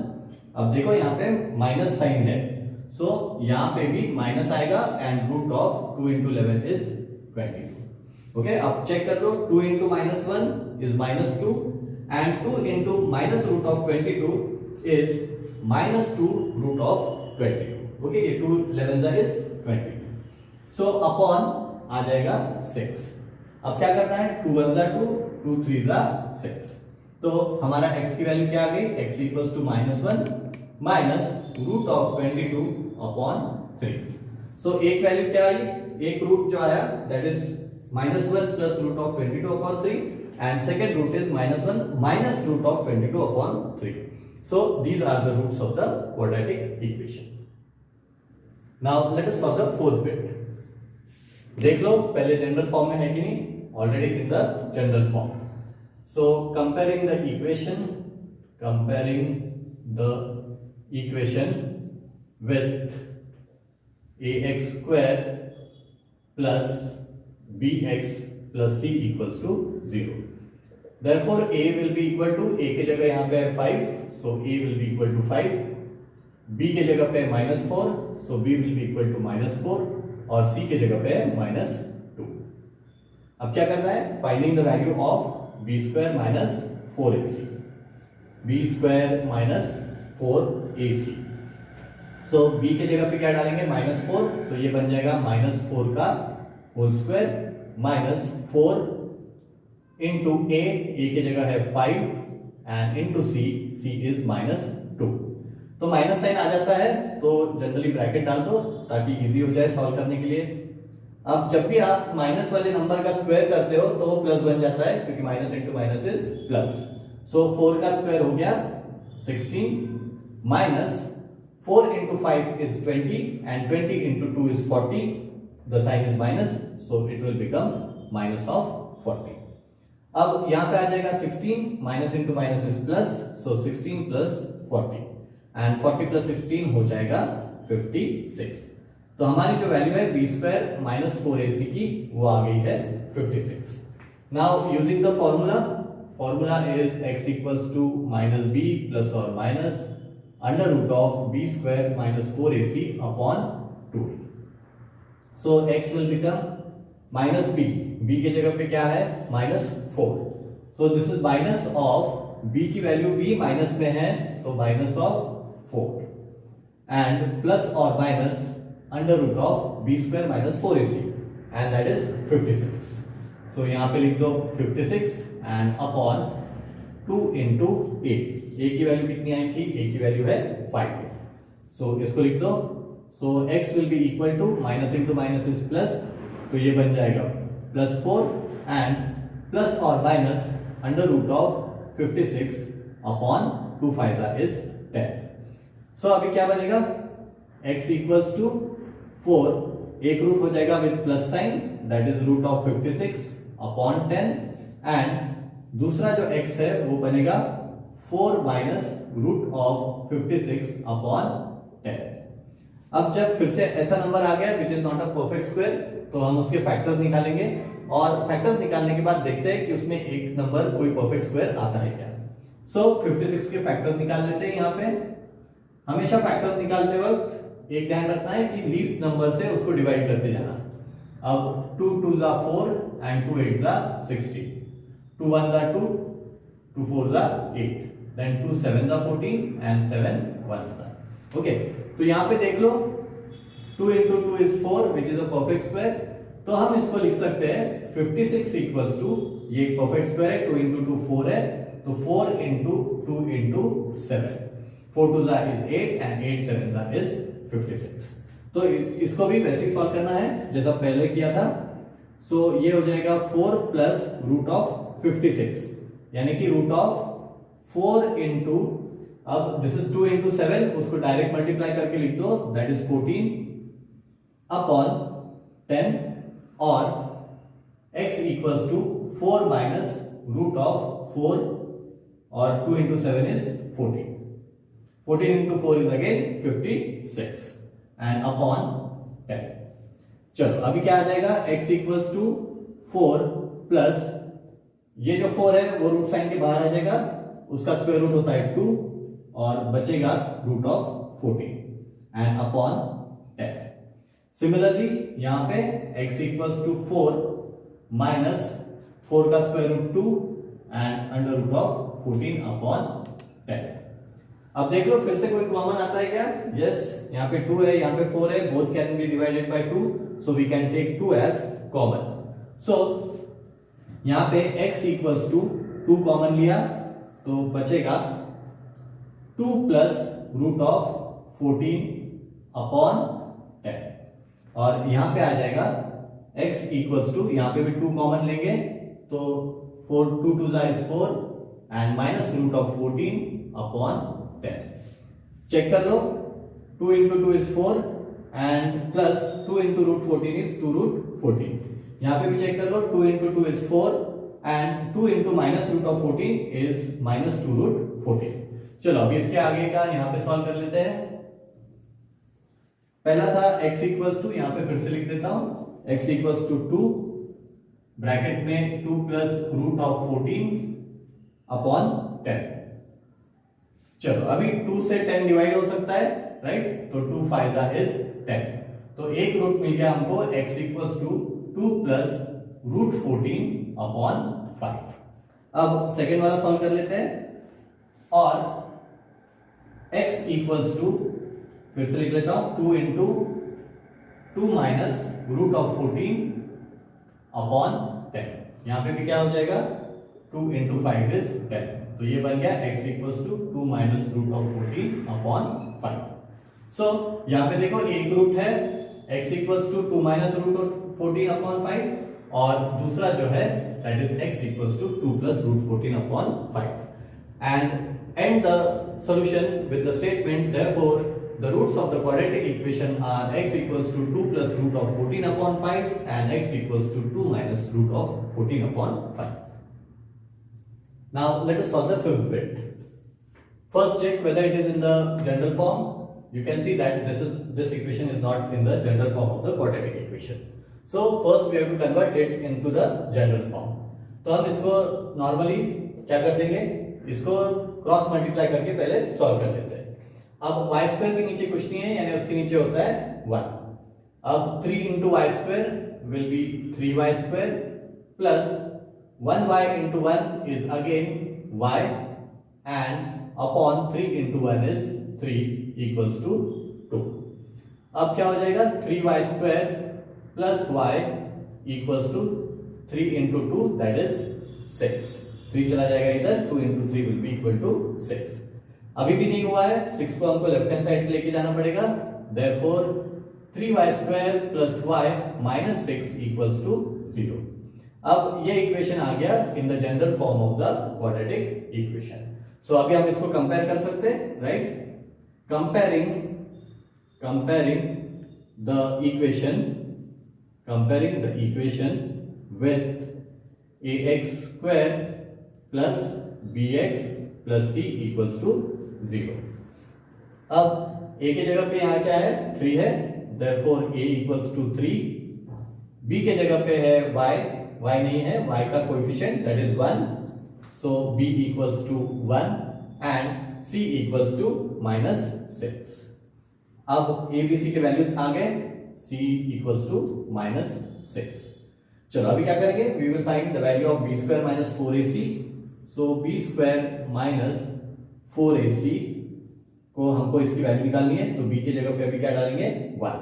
अब देखो यहाँ पे माइनस साइन है, सो यहाँ पे भी माइनस आएगा and root of 2 into 11 is 22. Okay, अब चेक कर लो, 2 into -1 is -2 and 2 into minus root of 22 is -2 root of 22. Okay, ये 2 11s is 22. सो अपॉन आ जाएगा 6. अब क्या करना है, 2 1s are 2, 2 3s are 6. तो हमारा x की वैल्यू क्या आ गई, x equals to -1 minus root of 22 upon 3. So एक वैल्यू क्या आई, एक रूट जो आया that is -1 plus root of 22 upon 3 and second root is -1 minus root of 22 upon 3. So these are the roots of the quadratic equation. Now let us solve the fourth bit. देख लो पहले जनरल फॉर्म में है कि नहीं, already in the general form. So comparing the equation with ax square plus bx plus c equals to 0. Therefore a will be equal to, a के जगह यहाँ पे है 5, so a will be equal to 5. b के जगह पे है -4, so b will be equal to -4 और c के जगह पे है -2. अब क्या करना है, finding the value of b square minus 4ac. B square minus 4ac। So b के जगह पे क्या डालेंगे -4, तो ये बन जाएगा -4 का whole square minus 4 into a की जगह है 5 एंड इंटू c इज -2। तो माइनस साइन आ जाता है तो जनरली ब्रैकेट डाल दो ताकि इजी हो जाए सॉल्व करने के लिए। अब जब भी आप माइनस वाले नंबर का स्क्वायर करते हो तो वो प्लस बन जाता है क्योंकि minus into minus is plus. So 4 का स्क्वायर हो गया 16 minus 4 into 5 is 20 and 20 into 2 is 40. The sign is minus, so it will become minus of 40. अब यहाँ पे आ जाएगा 16 minus into minus is plus, so 16 plus 40 and 40 plus 16 हो जाएगा 56। तो हमारी जो वैल्यू है b square minus 4ac की वो आ गई है 56। Now using the formula is x equals to minus b plus or minus under root of b square minus 4ac upon 2। So x will become minus b के जगह पे क्या है -4। So this is minus of b की वैल्यू b माइनस में है तो माइनस ऑफ 4 एंड प्लस और minus under root of b square minus 4ac and that is 56। So यहाँ पे लिख दो 56 एंड अपॉन 2 इंटू a की वैल्यू कितनी आई थी, a की वैल्यू है 5। सो इसको लिख दो। So x will be equal to minus into minus is plus, तो ये बन जाएगा +4 एंड प्लस और minus under root of 56 upon 2 5 is 10। So अभी क्या बनेगा x इक्वल्स टू 4, एक रूट हो जाएगा with plus sign that is root of 56 upon 10 and दूसरा जो x है वो बनेगा 4 माइनस रूट ऑफ 56 अपॉन 10। अब जब फिर से ऐसा नंबर आ गया which is not a perfect square तो हम उसके फैक्टर्स निकालेंगे और फैक्टर्स निकालने के बाद देखते हैं कि उसमें एक नंबर कोई परफेक्ट स्क्वायर आता है क्या। सो 56 के फैक्टर्स निकाल लेते हैं। यहाँ पे हमेशा फैक्टर्स निकालते वक्त एक ध्यान रखना है कि लीस्ट नंबर से उसको डिवाइड करते जाना। अब 2 2 जा 4 एंड 2 8 जा 16, 2 1 जा 2, 2 4 जा 8, then 2 7 जा 14 and 7 1 जा। ओके, तो यहाँ पे देख लो 2 into 2 is 4 which is a perfect square। तो हम इसको लिख सकते हैं 56 equals to ये एक perfect square है, 2 into 2 4 है तो 4 into 2 into 7, 4 2 जा is 8 and 8 7 जा is 56। तो इसको भी बेसिक सॉल्व करना है जैसा पहले किया था। सो ये हो जाएगा 4 प्लस रूट ऑफ 56 यानी कि रूट ऑफ 4 इंटू, अब दिस इज 2 इंटू 7 उसको डायरेक्ट मल्टीप्लाई करके लिख दो दैट इज 14 अपॉन 10 और x equals to 4 minus root of 4 और 2 into 7 is 14, 14 into 4 is again 56 and upon 10। चलो अभी क्या आ जाएगा x इक्वल्स टू 4 प्लस ये जो 4 है वो रूट साइन के बाहर आ जाएगा, उसका स्क्वायर रूट होता है 2 और बचेगा root of 14 and upon 10। Similarly यहाँ पे x इक्वल्स टू 4 माइनस 4 का square root 2 and under root of 14 upon 10। अब देख लो फिर से कोई कॉमन आता है क्या? यस, यहाँ पे 2 है, यहाँ पे 4 है, both can be divided by 2 so we can take 2 as common. So यहाँ पे x इक्वल्स टू 2 कॉमन लिया तो बचेगा 2 प्लस रूट ऑफ 14 अपॉन 10 और यहाँ पे आ जाएगा x इक्वल्स टू, यहाँ पे भी 2 कॉमन लेंगे तो 4 2 2 is 4 and minus root of 14 upon 10। Check कर लो 2 into 2 is 4 and plus 2 into root 14 is 2 root 14। यहाँ पे भी चेक कर लो 2 into 2 is 4 and 2 into minus root of 14 is minus 2 root 14। चलो अब इसके आगे का यहाँ पे सॉल्व कर लेते हैं। पहला था x इक्वल्स टू, यहाँ पे फिर से लिख देता हूं x इक्वल्स टू 2 ब्रैकेट में 2 प्लस रूट ऑफ 14 अपॉन 10। चलो अभी 2 से 10 डिवाइड हो सकता है राइट, तो 2 5 इज 10 तो एक रूट मिल गया हमको x equals to 2 plus root 14 upon 5। अब सेकेंड वाला सॉल्व कर लेते हैं। और x इक्वल्स टू, फिर से लिख लेता हूं, 2 into 2 minus root of 14 upon 10। यहां पे भी क्या हो जाएगा, 2 इंटू 5 इज 10, तो ये बन गया x equals to 2 minus root of 14 upon 5। So यहां पे देखो एक रूट है x equals to 2 minus root of 14 upon 5, और दूसरा जो है that is x equals to 2 plus root 14 upon 5, and and the solution with the statement therefore the roots of the quadratic equation are x equals to 2 plus root of 14 upon 5 and x equals to 2 minus root of 14 upon 5. Now let us solve the fifth bit. First check whether it is in the general form. You can see that this equation is not in the general form of the quadratic equation. So first we have to convert it into the general form. तो हम इसको normally क्या कर देंगे, इसको क्रॉस मल्टीप्लाई करके पहले सॉल्व कर लेते हैं। अब y स्क्वायर के नीचे कुछ नहीं है, यानी उसके नीचे होता है 1। अब 3 into y square will be 3y square plus 1y into 1 is again y and upon 3 into 1 is 3 equals to 2। अब क्या हो जाएगा, 3y square plus y equals to 3 into 2 that is 6। 3 चला जाएगा इधर, 2 into 3 will be equal to 6। अभी भी नहीं हुआ है, 6 को हमको लेफ्ट हैंड साइड पे लेके जाना पड़ेगा, therefore 3y square plus y minus 6 equals to 0। अब ये इक्वेशन आ गया in the general form of the quadratic equation. So अभी हम इसको कंपेयर कर सकते हैं, right? Comparing the equation with ax square plus bx plus c equals to 0। अब a के जगह पे यहाँ क्या है, 3 है, therefore a equals to 3। b के जगह पे है y नहीं है, y का coefficient that is 1, so b equals to 1 and c equals to minus 6। अब a b c के वैल्यूज आ गए, c इक्वल्स टू माइनस 6। चलो अभी क्या करेंगे, we will find the value of b square minus 4ac। So b square minus 4ac को हमको इसकी वैल्यू निकालनी है, तो b के जगह पे अभी क्या डालेंगे, 1।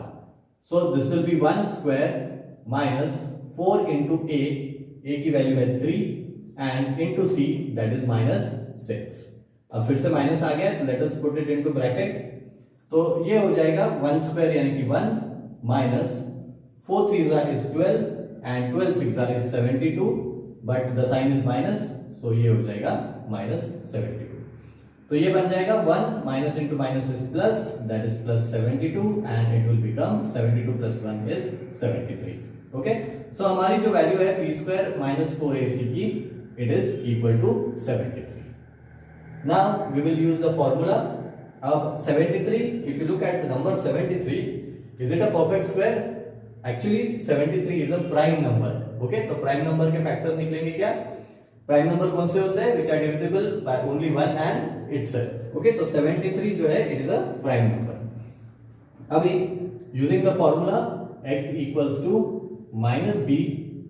So this will be 1 square minus 4 into a की वैल्यू है 3 and into c that is minus 6। अब फिर से माइनस आ गया, तो let us put it into bracket. तो ये हो जाएगा 1 स्क्वायर यानी कि 1 minus 4 3 is 12 and 12 6 is 72, but the sign is minus, so ये हो जाएगा माइनस 72। तो ये बन जाएगा 1 minus into minus is plus, that is plus 72 and it will become 72 plus 1 is 73। Okay, so हमारी जो वैल्यू है b स्क्वायर माइनस 4ac की, it is equal to 73। Now we will use the formula. अब 73, if you look at the number 73, is it a perfect square? Actually 73 is a prime number. Okay, तो प्राइम नंबर के फैक्टर्स निकलेंगे क्या? प्राइम नंबर कौन से होते हैं, which are divisible by only one and itself। Okay, तो 73 जो है it is a prime number. अभी using the formula x equals to minus b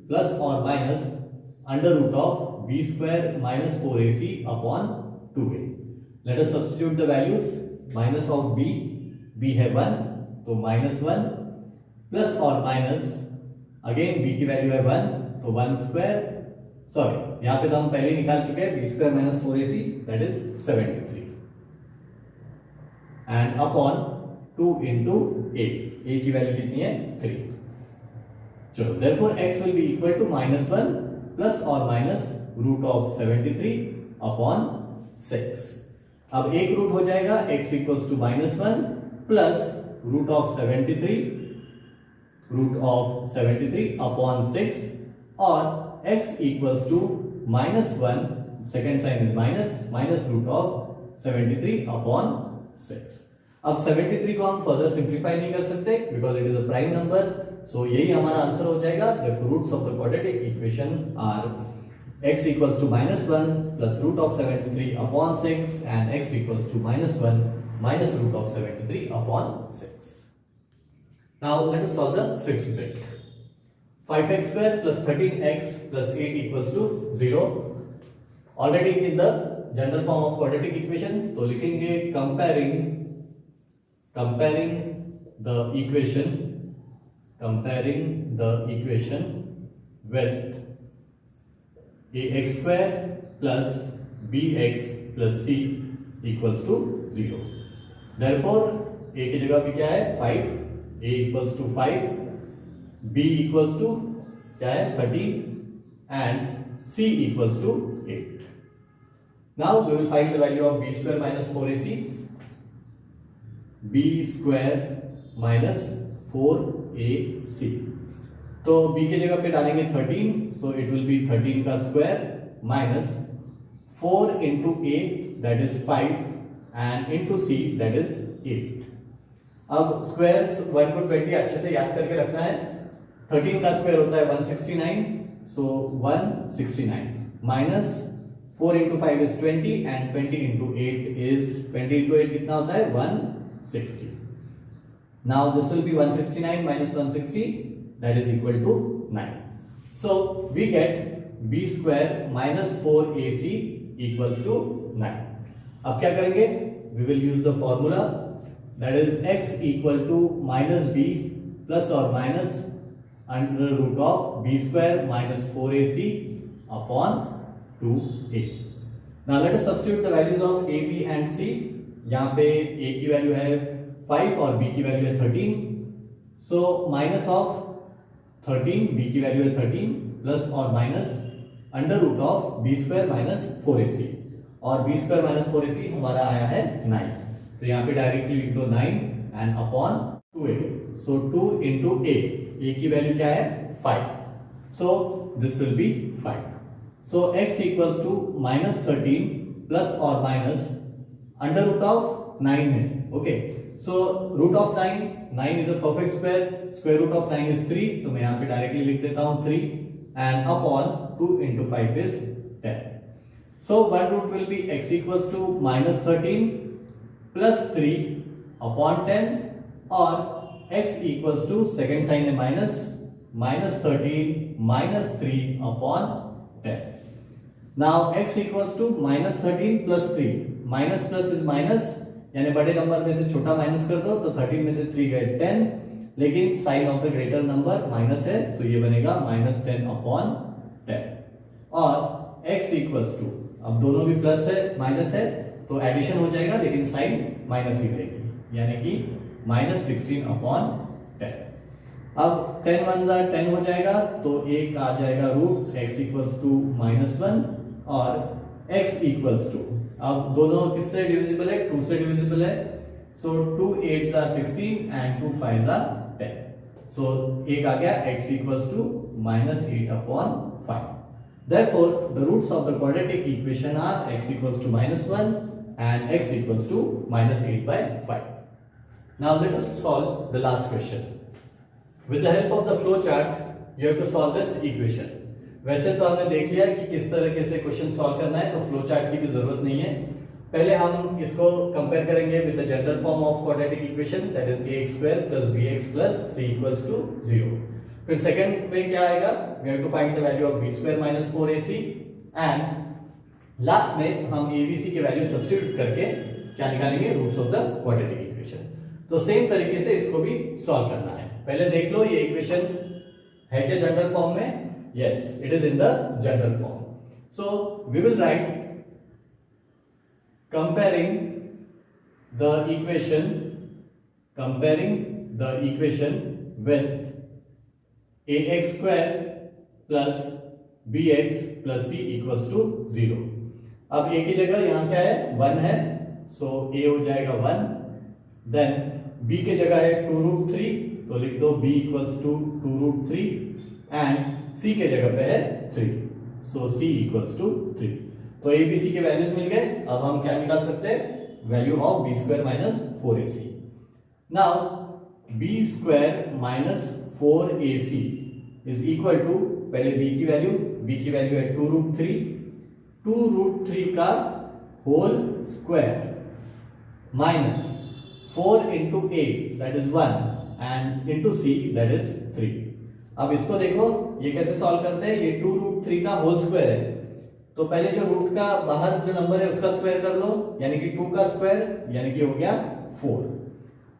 plus और minus under root of b square minus 4ac upon 2a। Let us substitute the values. Minus of b है 1, तो माइनस 1 प्लस और माइनस अगेन b की वैल्यू है 1, तो 1 स्क्वायर, सॉरी यहां पे तो हम पहले निकाल चुके हैं, b square minus 4ac that is 73 and upon 2 into a की वैल्यू कितनी है, 3। चलो therefore x will be equal to minus 1 plus और माइनस रूट ऑफ 73 अपॉन 6। अब एक रूट हो जाएगा, x equals to minus 1 plus root of 73 upon 6 और x equals to minus 1, second sign is minus root of 73 upon 6। अब 73 को हम फर्दर सिंप्लीफाई नहीं कर सकते because it is a prime number, so यही हमारा आंसर हो जाएगा। The roots of the quadratic equation are x equals to minus 1 plus root of 73 upon 6 and x equals to minus 1 minus root of 73 upon 6। Now let us solve the sixth bit. 5x square plus 13x plus 8 equals to 0. Already in the general form of quadratic equation, तो लिखेंगे comparing the equation with ax square plus bx plus c equals to 0. Therefore a की जगह पे क्या है 5, a equals to 5, b equals to क्या है 13 and c equals to 8. Now we will find the value of b square minus 4ac. b square minus 4ac. तो b की जगह पे डालेंगे 13, सो इट विल बी 13 का square minus 4 into a that is 5 and into c that is 8. अब स्क्वायर्स 1 to 20 अच्छे से याद करके रखना है. 13 का स्क्वायर होता है 169, सो 169 minus 4 into 5 is 20 and 20 into 8 is 20 into 8 कितना होता है 160. Now this will B 169 minus 160 that is equal to 9. So we get b square minus 4ac equals to 9. अब क्या करेंगे? We will use the formula that is x equal to minus b plus or minus under root of b square minus 4ac upon 2a. Now let us substitute the values of a, b and c. यहाँ पे a की वैल्यू है 5 और b की वैल्यू है 13. So minus of 13, b की वैल्यू है 13 प्लस और minus under root of b square minus 4ac, और b स्क्वायर माइनस 4ac हमारा आया है 9. तो यहाँ पे डायरेक्टली लिख दो 9 and upon 2a. So 2 into a की वैल्यू क्या है 5, so this will be 5. So x equals to minus 13 plus और माइनस अंडर रूट ऑफ 9 है. Okay, so root of 9 is a perfect square. Square root of 9 is 3, तो मैं यहाँ पे डायरेक्टली लिख देता हूँ 3 and upon 2 into 5 is 10. So one root will be x equals to minus 13 plus 3 upon 10, or x equals to second sign है minus 13 minus 3 upon 10. Now x equals to minus 13 plus 3. Minus plus is minus, यानी बड़े नंबर में से छोटा माइनस कर दो, तो 13 में से 3 गए 10, लेकिन sign of the greater number minus है, तो ये बनेगा माइनस 10 अपॉन 10. और x इक्वल्स टू, अब दोनों भी प्लस है माइनस है तो एडिशन हो जाएगा, लेकिन साइन माइनस ही रहेगी, यानी कि माइनस 16 अपॉन 10. अब 10 1 जा 10 हो जाएगा, तो एक आ जाएगा root x equals to minus 1 और x इक्वल्स टू, अब दोनों किससे डिविजिबल है 2 से डिविजिबल है, सो 2 8 are 16 and 2 5 are 10. सो एक आ गया x equals to minus 8 upon 5. Therefore, the roots of the quadratic equation are x equals to minus 1 and x equals to minus 8 by 5. Now let us solve the last question. With the help of the flow chart, you have to solve this equation. वैसे तो हमने देख लिया कि किस तरीके से क्वेश्चन सॉल्व करना है, तो फ्लो चार्ट की भी जरूरत नहीं है. पहले हम इसको कंपेयर करेंगे with the general form of quadratic equation, that is ax square plus bx plus c equals to 0. फिर सेकंड में क्या आएगा, we have to find the value of b square minus 4ac, and last में हम abc के वैल्यू सब्स्टिट्यूट करके क्या निकालेंगे, roots of the quadratic equation. तो सेम तरीके से इसको भी सॉल्व करना है. पहले देख लो ये इक्वेशन है क्या जनरल फॉर्म में. Yes, it is in the general form. So we will write comparing the equation with ax square plus bx plus c equals to 0. अब a की जगह यहाँ क्या है 1 है, so a हो जाएगा 1. Then b की जगह है 2 root 3, तो लिख दो b equals to 2 root 3 and c के जगह पे है 3, सो c इक्वल्स टू 3. तो a b c के वैल्यूज मिल गए. अब हम क्या निकाल सकते हैं, value of b square minus 4ac. Now b square minus 4ac is equal to, पहले b की वैल्यू है 2 रूट 3, 2 रूट 3 का whole square minus 4 into a that is 1 and into c that is 3. अब इसको देखो ये कैसे सॉल्व करते हैं, ये 2 रूट 3 का होल स्क्वायर है, तो पहले जो रूट का बाहर जो नंबर है उसका स्क्वायर कर लो, यानी कि 2 का स्क्वायर यानी कि हो गया 4।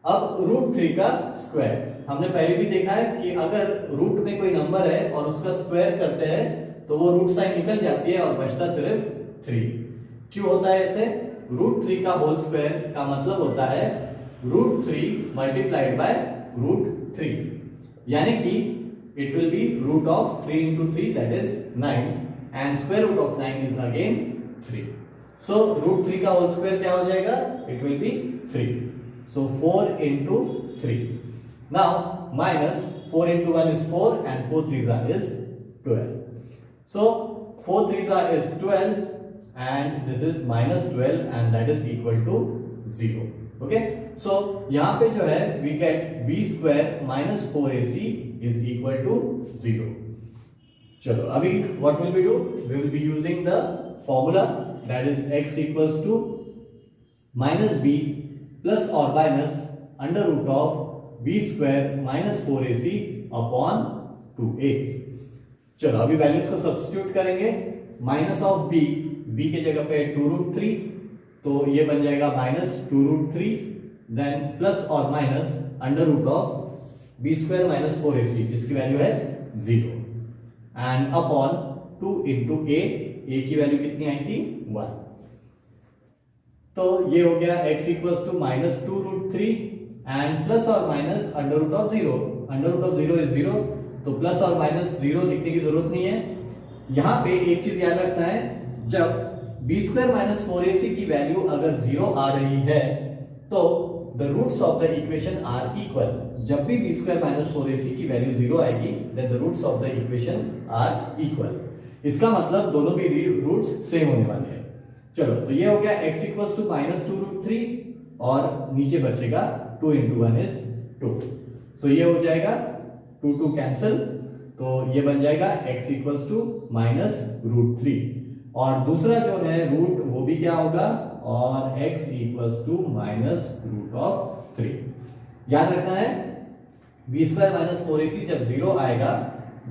अब रूट 3 का स्क्वायर हमने पहले भी देखा है कि अगर रूट में कोई नंबर है और उसका स्क्वायर करते हैं तो वो रूट साइन निकल जाती है और बचता सिर्फ 3। क्यों होता है ऐसे? रूट 3 का होल स्क्वायर का मतलब होता है रूट 3 मल्टीप्लाइड बाय रूट 3, यानी कि it will be root of 3 into 3, that is 9, and square root of 9 is again 3. So root 3 का whole square क्या हो जाएगा? It will be 3. So 4 into 3. Now minus 4 into 1 is 4 and 4 3s is 12. So 4 3s is 12 and this is minus 12 and that is equal to 0. Okay? So यहाँ पे जो है we get b square minus 4ac is equal to 0. चलो अभी what will we do? We will be using the formula that is x equals to minus b plus or minus under root of b square minus 4ac upon 2a. चलो अभी वैल्यूज को सब्स्टिट्यूट करेंगे। माइनस ऑफ b, b के जगह पे 2 रूट 3, तो ये बन जाएगा माइनस 2 रूट 3, देन प्लस और minus under root of b square minus 4ac जिसकी वैल्यू है 0 एंड अपॉन 2 इंटू a की वैल्यू कितनी आई थी? 1। तो ये हो गया x equals to minus 2 root 3 and plus और minus under root of 0, under root of 0 is 0, तो प्लस और माइनस 0 लिखने की जरूरत नहीं है। यहां पे एक चीज याद रखना है, जब बी स्क्वायर माइनस 4ac की वैल्यू अगर 0 आ रही है तो the roots of the equation are equal. जब भी बी स्क्वायर माइनस 4ac की वैल्यू 0 आएगी then the roots of the equation are equal. इसका मतलब दोनों भी रूट्स सेम होने वाले हैं। चलो तो ये हो गया x equals to minus 2 root 3 और नीचे बचेगा 2 इंटू 1 इज 2। सो ये हो जाएगा 2 2 कैंसिल, तो ये बन जाएगा x equals to minus root 3 और दूसरा जो है रूट वो भी क्या होगा और x equals to minus root of 3। याद रखना है बी स्क्वायर माइनस 4ac जब 0 आएगा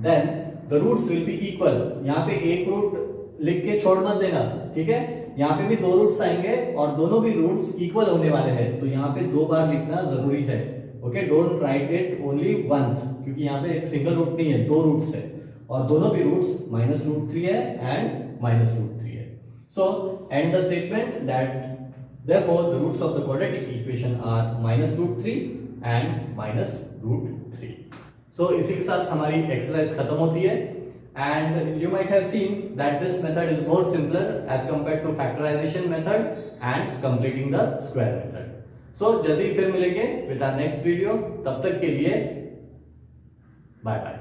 then the roots will be equal. यहाँ पे एक रूट लिख के छोड़ मत देना, ठीक है? यहाँ पे भी 2 रूट्स आएंगे और दोनों भी रूट्स इक्वल होने वाले हैं, तो यहाँ पे 2 बार लिखना जरूरी है। Okay, don't write it only once, क्योंकि यहाँ पे एक सिंगल रूट नहीं है, 2 रूट्स है और दोनों भी रूट्स माइनस रूट 3 है एंड माइनस रूट 3 है। So and the statement that therefore the roots of the quadratic equation are minus root 3 and minus root 3. So इसी के साथ हमारी एक्सरसाइज खत्म होती है and you might have seen that this method is more simpler as compared to factorization method and completing the square method. So जल्दी फिर मिलेंगे with our next video, तब तक के लिए bye bye.